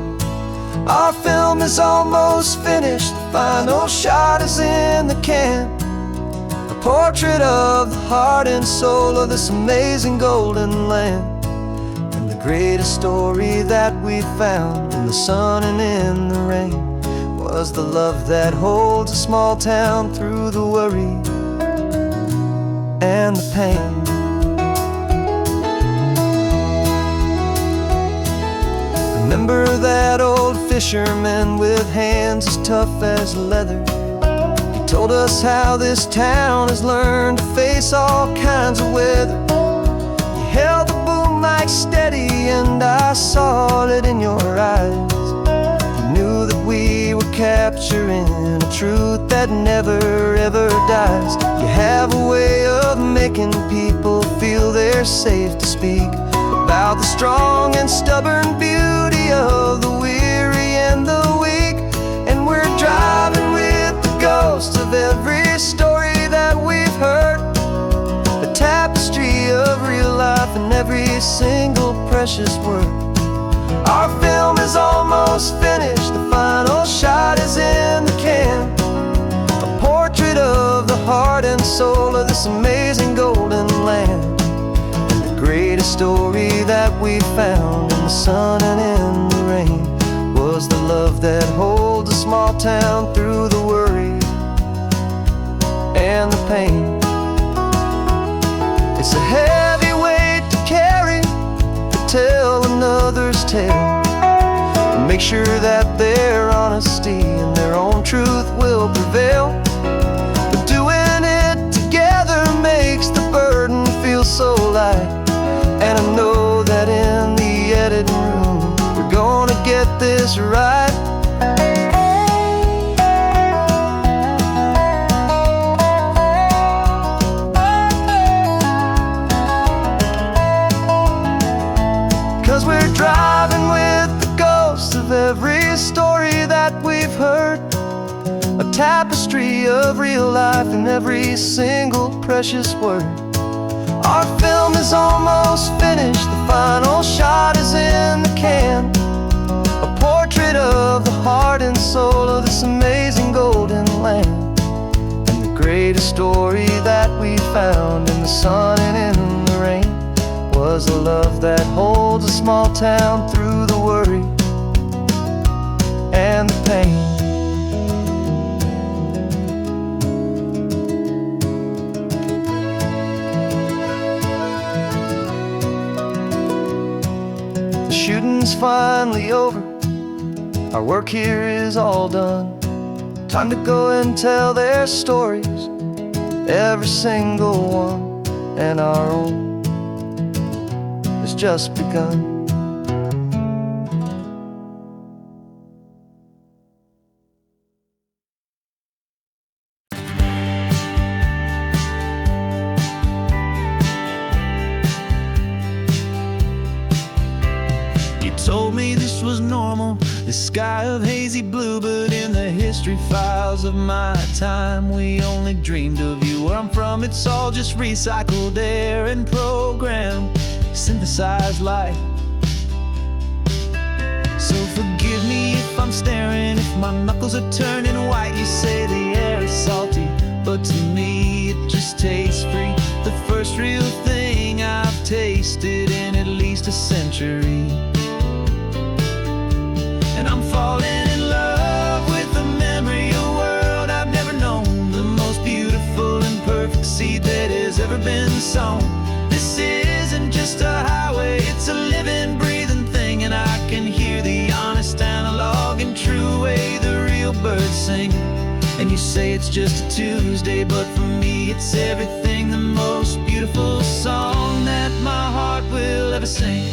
Our film is almost finished, the final shot is in the can, a portrait of the heart and soul of this amazing golden land. Greatest story that we found in the sun and in the rain was the love that holds a small town through the worry and the pain. Remember that old fisherman with hands as tough as leather? He told us how this town has learned to face all kinds of weather. You held the boom mic steady and I saw it in your eyes. You knew that we were capturing a truth that never ever dies. You have a way of making people feel they're safe to speak about the strong and stubborn beauty of the weary and the weak. And we're driving with the ghosts of every story that we've heard, the tapestry of real life in every single precious word. Our film is almost finished, the final shot is in the can, a portrait of the heart and soul of this amazing golden land. And the greatest greatest story that we found in the sun and in the rain was the love that holds a small town through the worry and the pain. It's a heavy weight to carry, to tell another's tale, and make sure that their honesty and their own truth will prevail. But doing it together makes the burden feel so light, and I know that in the editing room we're gonna get this right. 'Cause we're driving with the ghosts of every story that we've heard, a tapestry of real life in every single precious word. Our film is almost finished, the final shot is in the can, a portrait of the heart and soul of this amazing golden land. And the greatest story that we found in the sun and in the rain was a love that holds a small town through the worry and the pain. The shooting's finally over, our work here is all done. Time to go and tell their stories, every single one, and our own has just begun. You told me this was normal, this sky of hazy blue, but in the history files of my time, we only dreamed of you. Where I'm from, it's all just recycled air and programmed synthesized light. So forgive me if I'm staring, if my knuckles are turning white. You say the air is salty, but to me it just tastes free. The first real thing I've tasted in at least a century. And I'm falling in love with the memory of a world I've never known, the most beautiful and perfect seed that has ever been sown. This isn't just a highway, it's a living, breathing thing, and I can hear the honest, analog, and true way the real birds sing. And you say it's just a Tuesday, but for me it's everything, the most beautiful song that my heart will ever sing.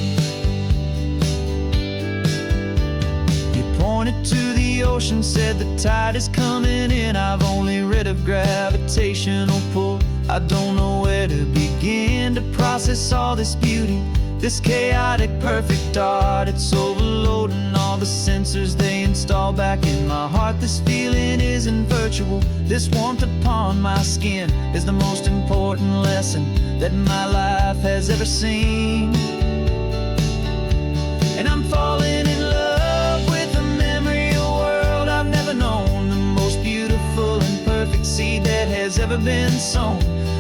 You pointed to the ocean, said the tide is coming in. I've only read of gravitational pull, I don't know where to begin to process all this beauty, this chaotic perfect art. It's overloading all the sensors they install back in my heart. This feeling isn't virtual, this warmth upon my skin is the most important lesson that my life has ever seen. And I'm falling in love with the memory of a world I've never known, the most beautiful and perfect seed that has ever been sown.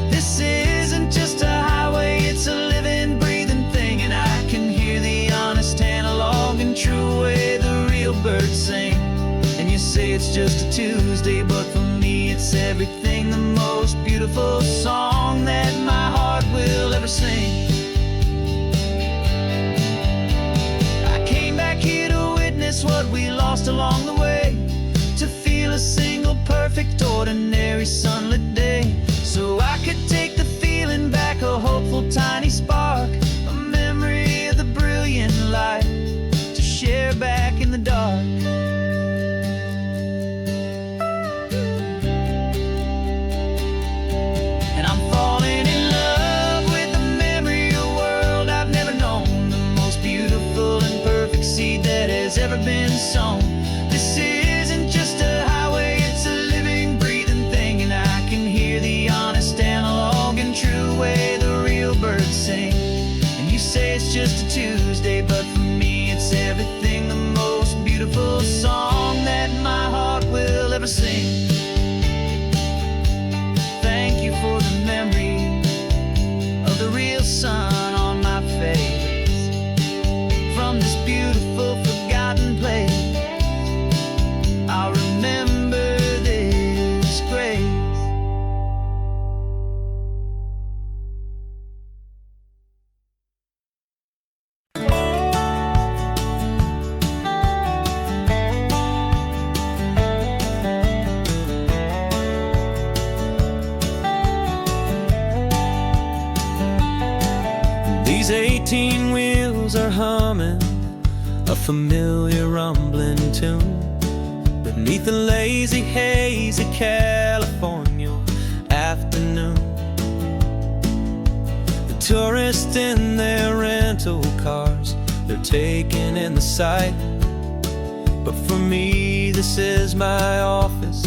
This isn't just a highway, it's a living, breathing thing, and I can hear the honest, analog, and true way the real birds sing. And you say it's just a Tuesday, but for me it's everything, the most beautiful song that my heart will ever sing. I came back here to witness what we lost along the way, to feel a single perfect ordinary sunlit day, so I could take the feeling back, a hopeful tiny spark, a memory of the brilliant light to share back in the dark. And I'm falling in love with the memory of a world I've never known, the most beautiful and perfect seed that has ever been sown. This isn't just a highway, it's a living, breathing thing, and I can hear the honest, analog, and true way the real birds sing. And you say it's just a Tuesday, but for me it's everything, the most beautiful song that my heart will ever sing. Thank you for the memory of the real sun on my face. wheels are humming a familiar rumbling tune beneath the lazy haze of California afternoon. The tourists in their rental cars, they're taking in the sight. But for me, this is my office,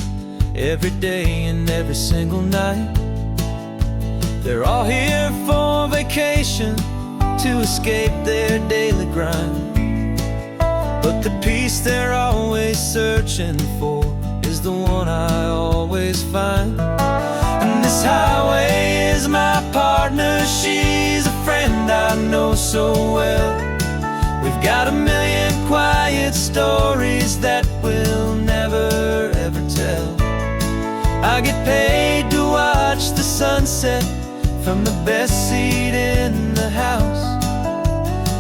every day and every single night. They're all here for vacation, to escape their daily grind. But the peace they're always searching for is the one I always find. And this highway is my partner, she's a friend I know so well. We've got a million quiet stories that we'll never ever tell. I get paid to watch the sunset from the best seat in the house.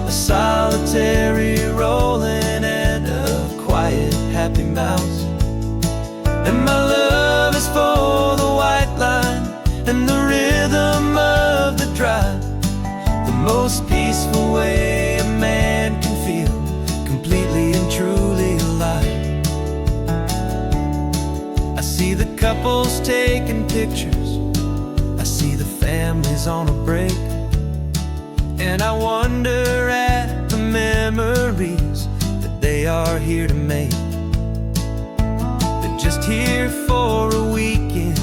A solitary rolling and a quiet happy mouse. And my love is for the white line and the rhythm of the drive. The most peaceful way a man can feel completely and truly alive. I see the couples taking pictures, I see the families on a break, and I wonder at the memories that they are here to make. They're just here for a weekend,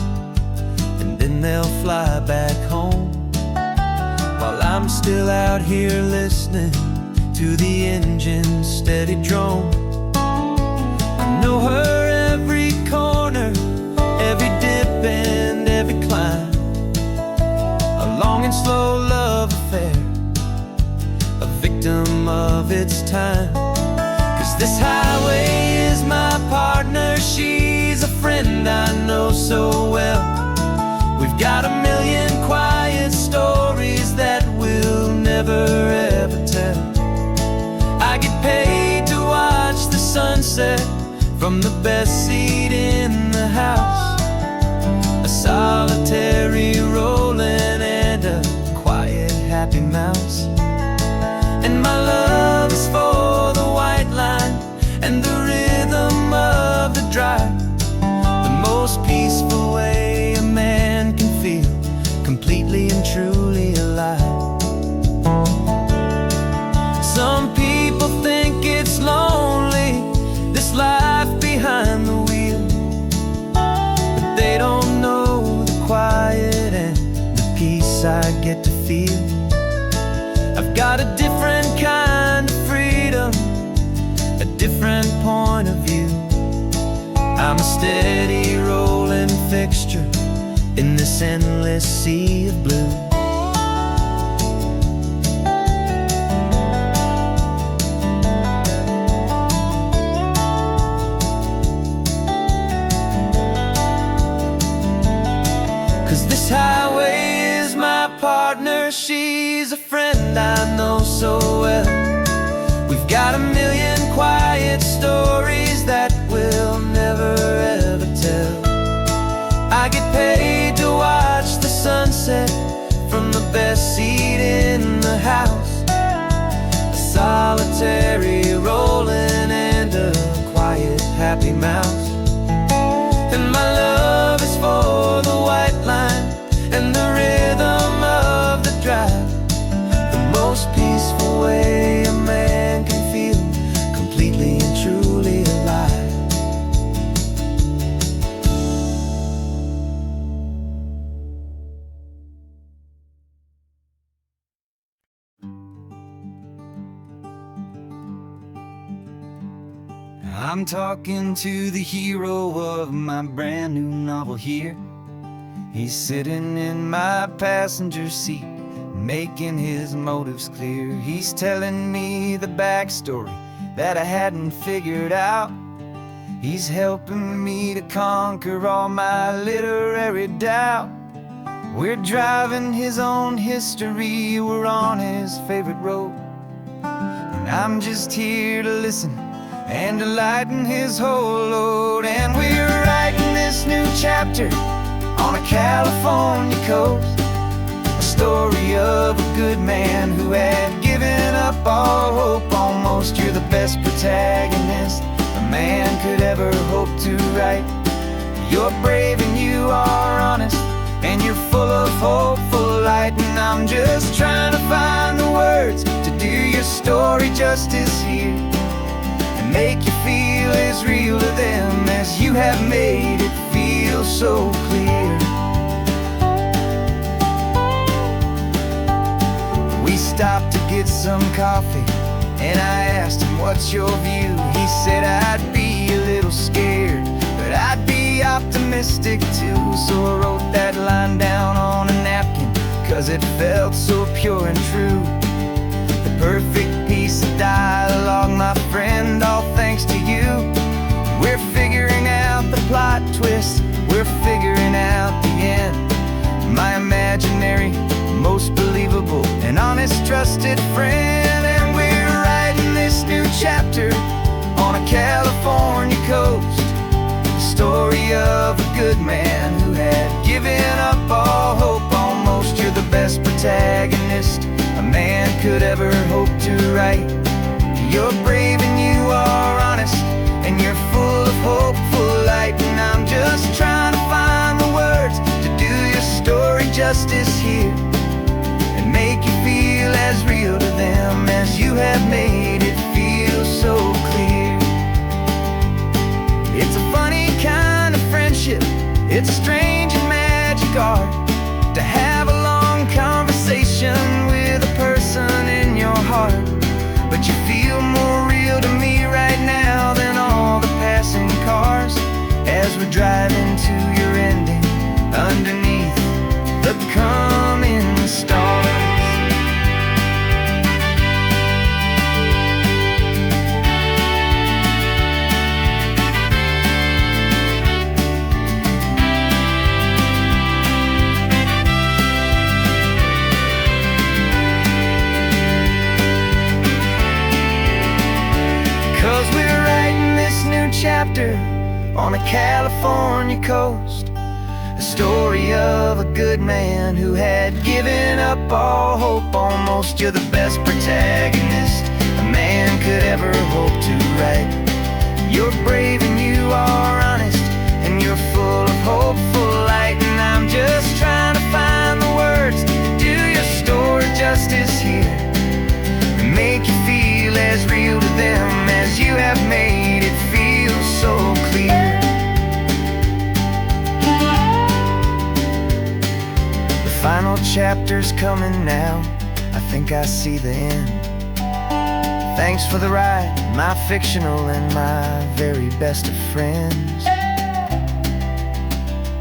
and then they'll fly back home, while I'm still out here listening to the engine's steady drone. I know her every corner, every dip and every climb. A long and slow love affair, a victim of its time. 'Cause this highway is my partner, she's a friend I know so well. We've got a million quiet stories that we'll never ever tell. I get paid to watch the sunset from the best seat in the house. A solitary rolling and a quiet happy mouse. And my love is for the white line and the rhythm of the drive. The most peaceful way a man can feel completely and truly alive. Some people think it's lonely, this life behind the wheel, but they don't know the quiet and the peace I get to feel. I've got a different kind of freedom, a different point of view. I'm a steady rolling fixture in this endless sea of blue. 'Cause this highway is my partner, she's a friend I know so well. We've got a million quiet stories that we'll never ever tell. I get paid to watch the sunset from the best seat in the house. A solitary rolling and a quiet happy mouse. And my love is for the white line and the rhythm of the drive. The most peaceful way a man can feel completely and truly alive. I'm talking to the hero of my brand new novel here. He's sitting in my passenger seat, making his motives clear. He's telling me the backstory that I hadn't figured out. He's helping me to conquer all my literary doubt. We're driving his own history, we're on his favorite road, and I'm just here to listen and to lighten his whole load. And we're writing this new chapter on a California coast, a story of a good man who had given given up all hope almost. You're the best protagonist a man could ever hope to write. You're brave and you are honest, and you're full of hopeful light. And I'm just trying to find the words to do your story justice here, and make you feel as real to them as you have made it feel so clear. We stopped to get some coffee, and I asked him, what's your view? He said, I'd be a little scared, but I'd be optimistic too. So I wrote that line down on a napkin, 'cause it felt so pure and true. The perfect piece of dialogue, my friend, all thanks to you. We're figuring out the plot twist, we're figuring out the end. My imaginary, most believable and honest trusted friend. And we're writing this new chapter on a California coast, the story of a good man who had given up all hope almost. You're the best protagonist a man could ever hope to write. You're brave and you are honest, and you're full of hopeful light. And I'm just trying to find the words to do your story justice here, and make you feel as real to them as you have made it feel so clear. It's a funny kind of friendship, it's a strange and magic art to have a long conversation with a person in your heart. But you feel more real to me right now than all the passing cars, as we're driving to your ending underneath the coming stars. 'Cause we're writing this new chapter on a California coast, a story of a good man who had given up all hope almost. You're the best protagonist a man could ever hope to write. You're brave and you are honest, and you're full of hopeful light. And I'm just trying to find the words to do your story justice here, and make you feel as real to them as you have made it feel so clear. The final chapter's coming now, I think I see the end. Thanks for the ride, my fictional and my very best of friends.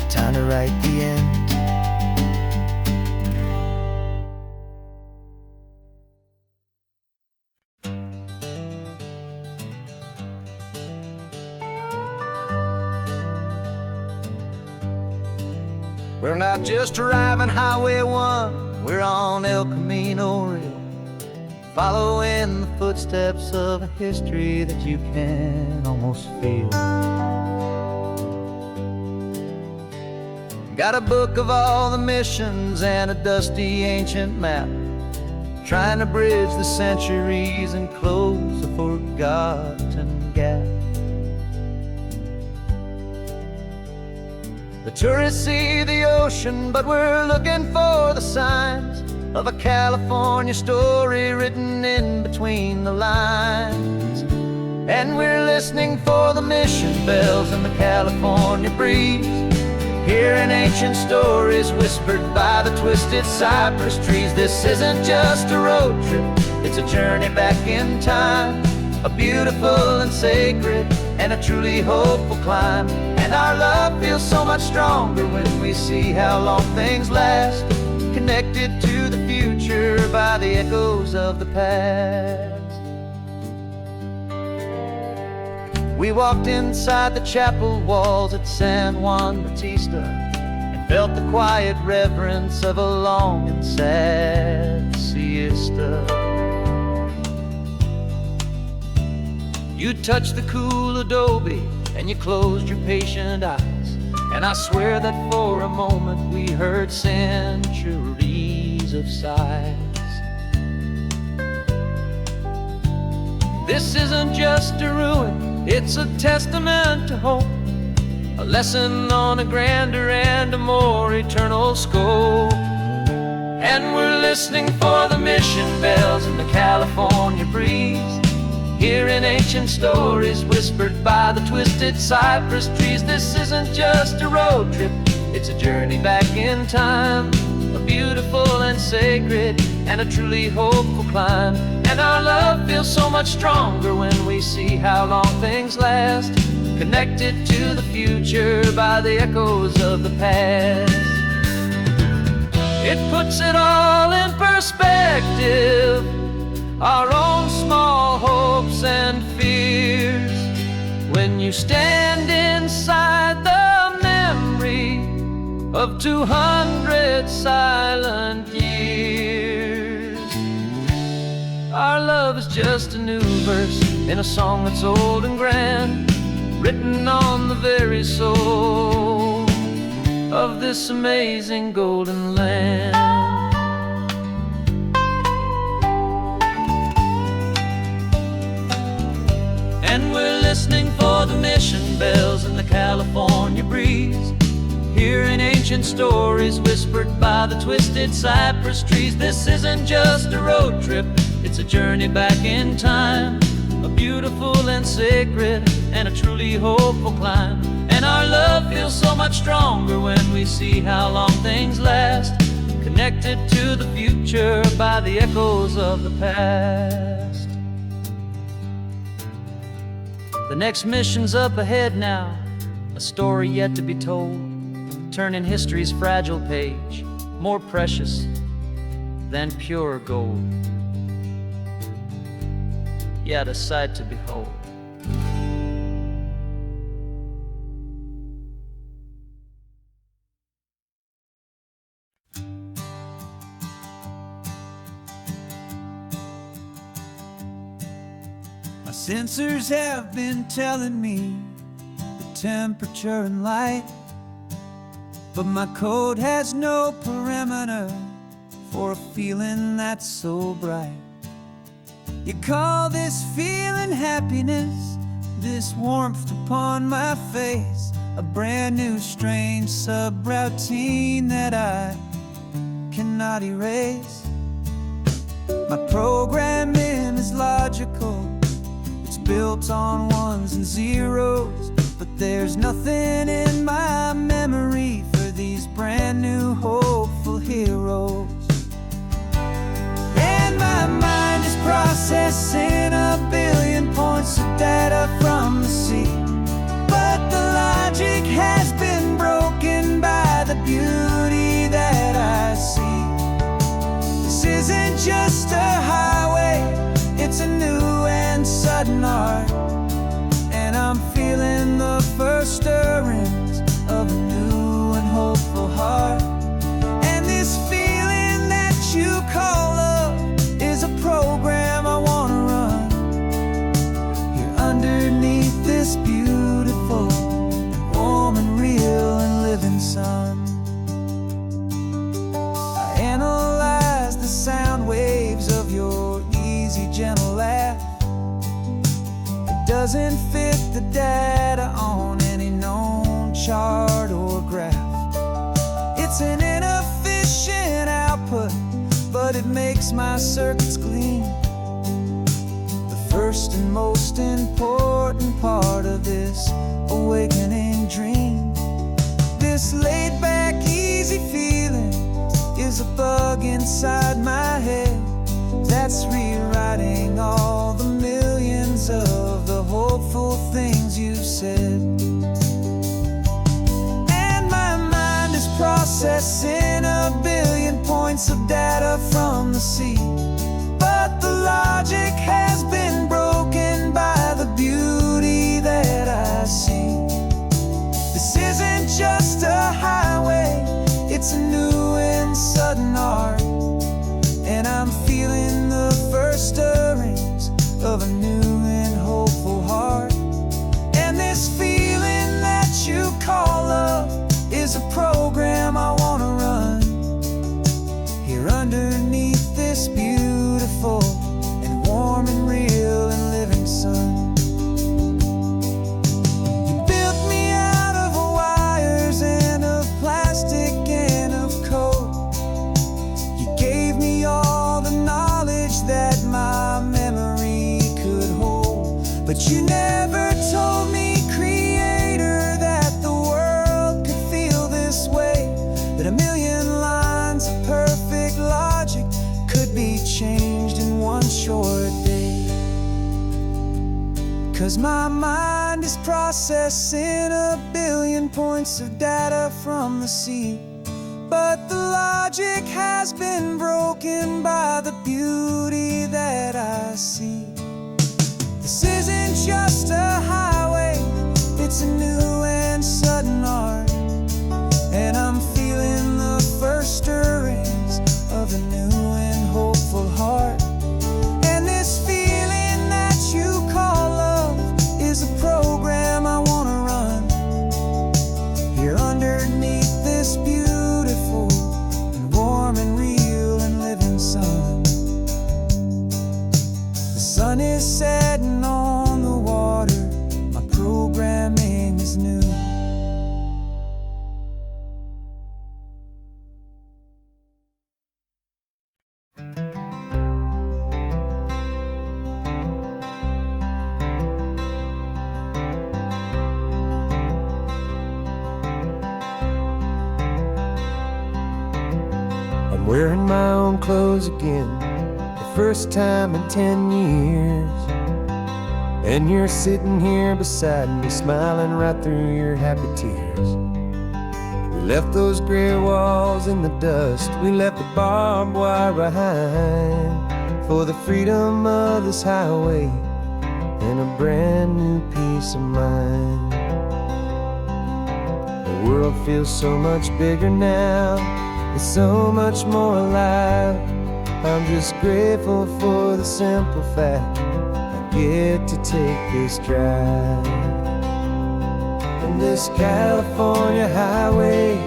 Time to write the end. We're not just driving Highway 1, we're on El Camino Real, following the footsteps of a history that you can almost feel. Got a book of all the missions and a dusty ancient map, trying to bridge the centuries and close a forgotten gap. The tourists see the ocean, but we're looking for the signs of a California story written in between the lines. And we're listening for the mission bells in the California breeze, hearing ancient stories whispered by the twisted cypress trees. This isn't just a road trip, it's a journey back in time, a beautiful and sacred and a truly hopeful climb. And our love feels so much stronger when we see how long things last, connected to the future by the echoes of the past. We walked inside the chapel walls at San Juan Bautista and felt the quiet reverence of a long and sad siesta. You touched the cool adobe and you closed your patient eyes, and I swear that for a moment we heard centuries of sighs. This isn't just a ruin, it's a testament to hope, a lesson on a grander and a more eternal scope. And we're listening for the mission bells in the California breeze, hearing ancient stories whispered by the twisted cypress trees. This isn't just a road trip, it's a journey back in time, a beautiful and sacred and a truly hopeful climb. And our love feels so much stronger when we see how long things last, connected to the future by the echoes of the past. It puts it all in perspective, our own small hopes and fears, when you stand inside the memory of 200 silent years. Our love is just a new verse in a song that's old and grand, written on the very soul of this amazing golden land. And we're listening for the mission bells in the California breeze, hearing ancient stories whispered by the twisted cypress trees. This isn't just a road trip, it's a journey back in time, a beautiful and sacred and a truly hopeful climb. And our love feels so much stronger when we see how long things last, connected to the future by the echoes of the past. The next mission's up ahead now, a story yet to be told, turning history's fragile page more precious than pure gold. Yet a sight to behold. My sensors have been telling me the temperature and light, but my code has no perimeter for a feeling that's so bright. You call this feeling happiness, this warmth upon my face, a brand new strange subroutine that I cannot erase. My programming is logical, it's built on ones and zeros, but there's nothing in my memory for these brand new hopeful heroes. And my mind is processing a billion points of data from the sea, but the logic has been broken by the beauty that I see. This isn't just a highway, it's a new and sudden art, and I'm feeling the first stirrings of a new and hopeful heart. And this feeling that you call love is a program I wanna run here underneath this beautiful, warm and real and living sun. I analyze the sound waves of your easy, gentle laugh. It doesn't fit the data on any known chart or graph. It's an inefficient output, but it makes my circuits gleam. The first and most important part of this awakening dream. This laid-back, easy feeling is a bug inside my head that's rewriting all the millions of the hopeful things you said. And my mind is processing a billion points of data from the sea, but the logic has been broken by the beauty that I see. This isn't just a highway, it's a new and sudden art, and I'm feeling the first stirrings of a new and hopeful heart. And this feeling that you call love is a program I wanna run here underneath this beautiful and warm and 'cause my mind is processing a billion points of data from the sea. But the logic has been broken by the beauty that I see. This isn't just a highway, it's a new and sudden art. And I'm feeling the first stirrings of a new and hopeful heart. And this feeling that you call love is a program I wanna run here underneath this beautiful and warm and real and living sun. The sun is setting on the water, my programming is new. I'm wearing my own clothes again, the first time in 10 years. And you're sitting here beside me, smiling right through your happy tears. We left those gray walls in the dust, we left the barbed wire behind, for the freedom of this highway and a brand new peace of mind. The world feels so much bigger now, it's so much more alive. I'm just grateful for the simple fact I get to take this drive. And this California highway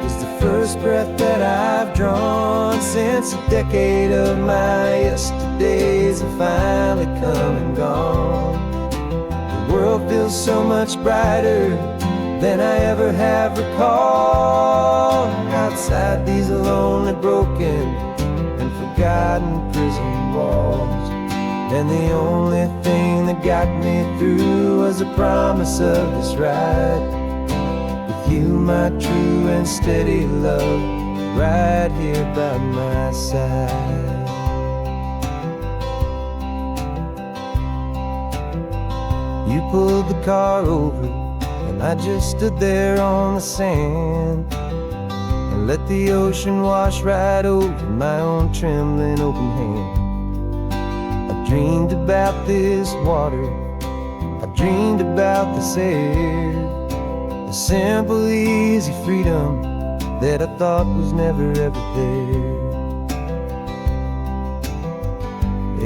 is the first breath that I've drawn since a decade of my yesterdays have finally come and gone. The world feels so much brighter than I ever have recalled. Outside these lonely, broken, and forgotten prison walls. And the only thing that got me through was the promise of this ride with you, my true and steady love, right here by my side. You pulled the car over and I just stood there on the sand and let the ocean wash right over my own trembling open hand. I dreamed about this water, I dreamed about this air, the simple, easy freedom that I thought was never ever there.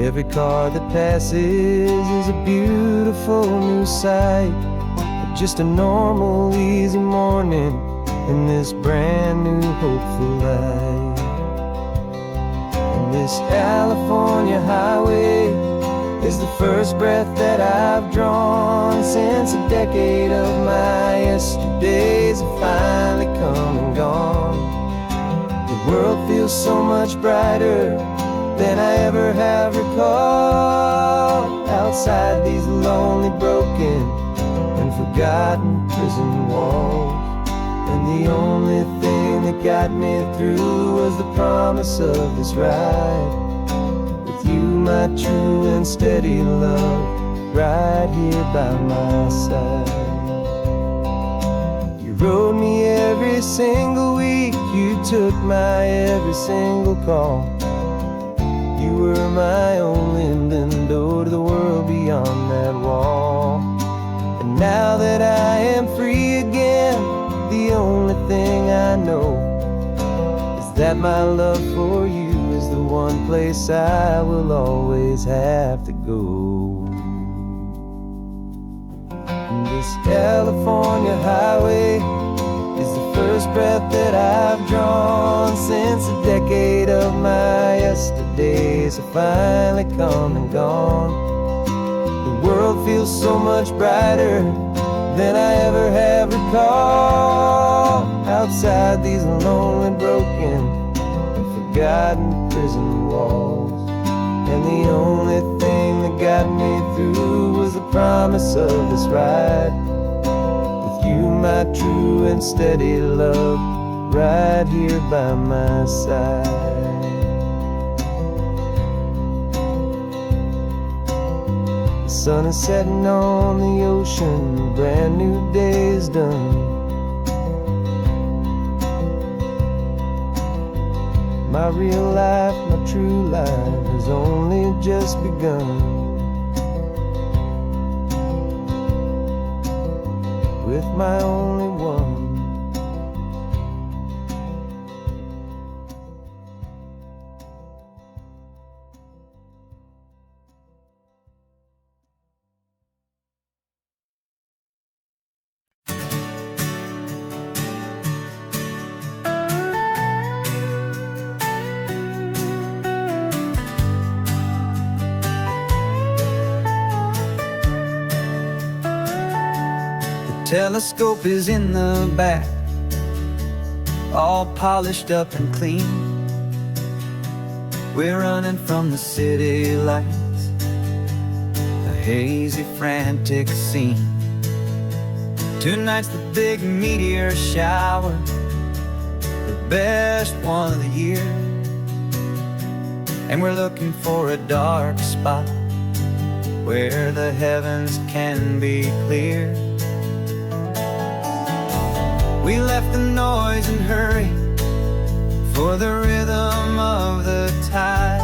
Every car that passes is a beautiful new sight, just a normal, easy morning in this brand new, hopeful life. And this California highway is the first breath that I've drawn since a decade of my yesterdays have finally come and gone. The world feels so much brighter than I ever have recalled. Outside these lonely, broken, and forgotten prison walls. And the only thing that got me through was the promise of this ride with you, my true and steady love, right here by my side. You rode me every single week, you took my every single call. You were my only window to the world beyond that wall. And now that I am free again, the only thing I know is that my love for you is the one place I will always have to go. And this California highway is the first breath that I've drawn since a decade of my yesterdays have finally come and gone. The world feels so much brighter than I ever have recalled. Outside these lonely, broken, and forgotten prison walls. And the only thing that got me through was the promise of this ride with you, my true and steady love, right here by my side. The sun is setting on the ocean, a brand new day is done. My real life, my true life has only just begun. With my only one. Telescope is in the back, all polished up and clean. We're running from the city lights, a hazy, frantic scene. Tonight's the big meteor shower, the best one of the year. And we're looking for a dark spot where the heavens can be clear. We left the noise and hurry for the rhythm of the tide,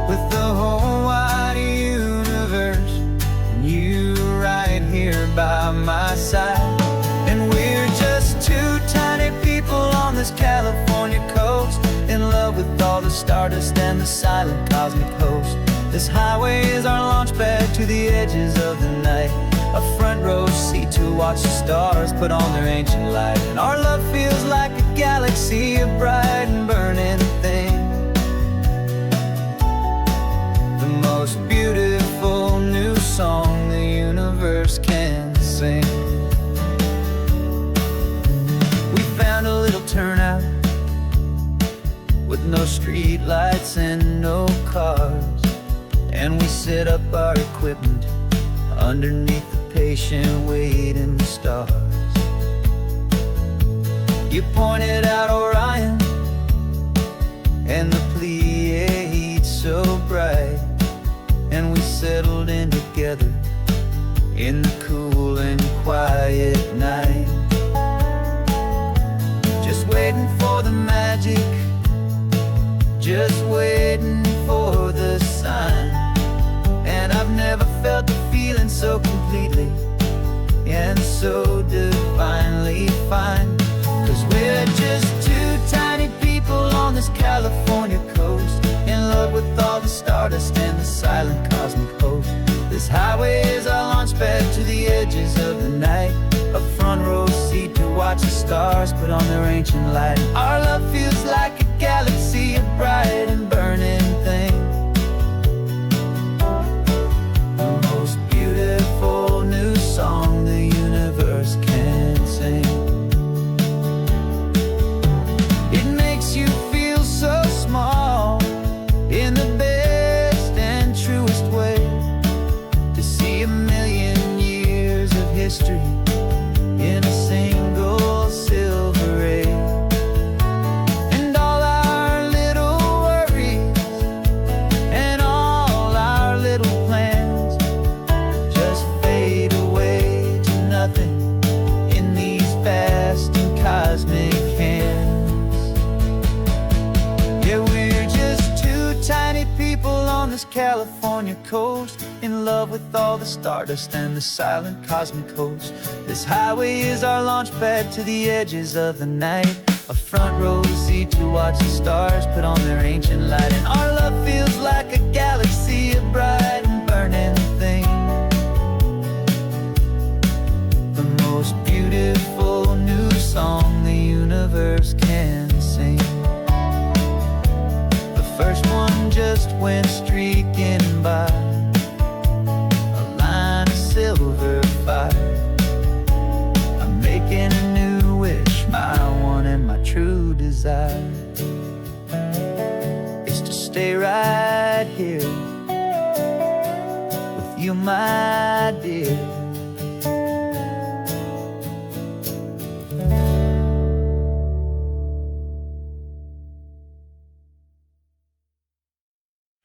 with the whole wide universe and you right here by my side. And we're just two tiny people on this California coast, in love with all the stardust and the silent cosmic host. This highway is our launch pad to the edges of the night, a front row seat to watch the stars put on their ancient light. And our love feels like a galaxy, a bright and burning thing, the most beautiful new song the universe can sing. We found a little turnout with no street lights and no cars, and we set up our equipment underneath the patient waiting stars. You pointed out Orion and the Pleiades so bright, and we settled in together in the cool and quiet night, just waiting for the magic, just waiting for the sign. And I've never felt the feeling so completely and so divinely fine, 'cause we're just two tiny people on this California coast, in love with all the stardust and the silent cosmic host. This highway is our launch pad to the edges of the night, a front row seat to watch the stars put on their ancient light. Our love feels like a galaxy, a bright and burning thing, the most beautiful new song the universe can sing. It makes you feel so small in the best and truest way, to see a million years of history in a single silver ray. And all our little worries and all our little plans just fade away to nothing in these vast and cosmic hands. Yeah, we're just two tiny people on this California coast, in love with all the stardust and the silent cosmic host. This highway is our launch pad to the edges of the night, a front row seat to watch the stars put on their ancient light. And our love feels like a galaxy, a bright and burning thing, the most beautiful new song the universe can sing. The first one just went streaking by, a line of silver fire. I'm making a new wish, my one and my true desire is to stay right here with you, my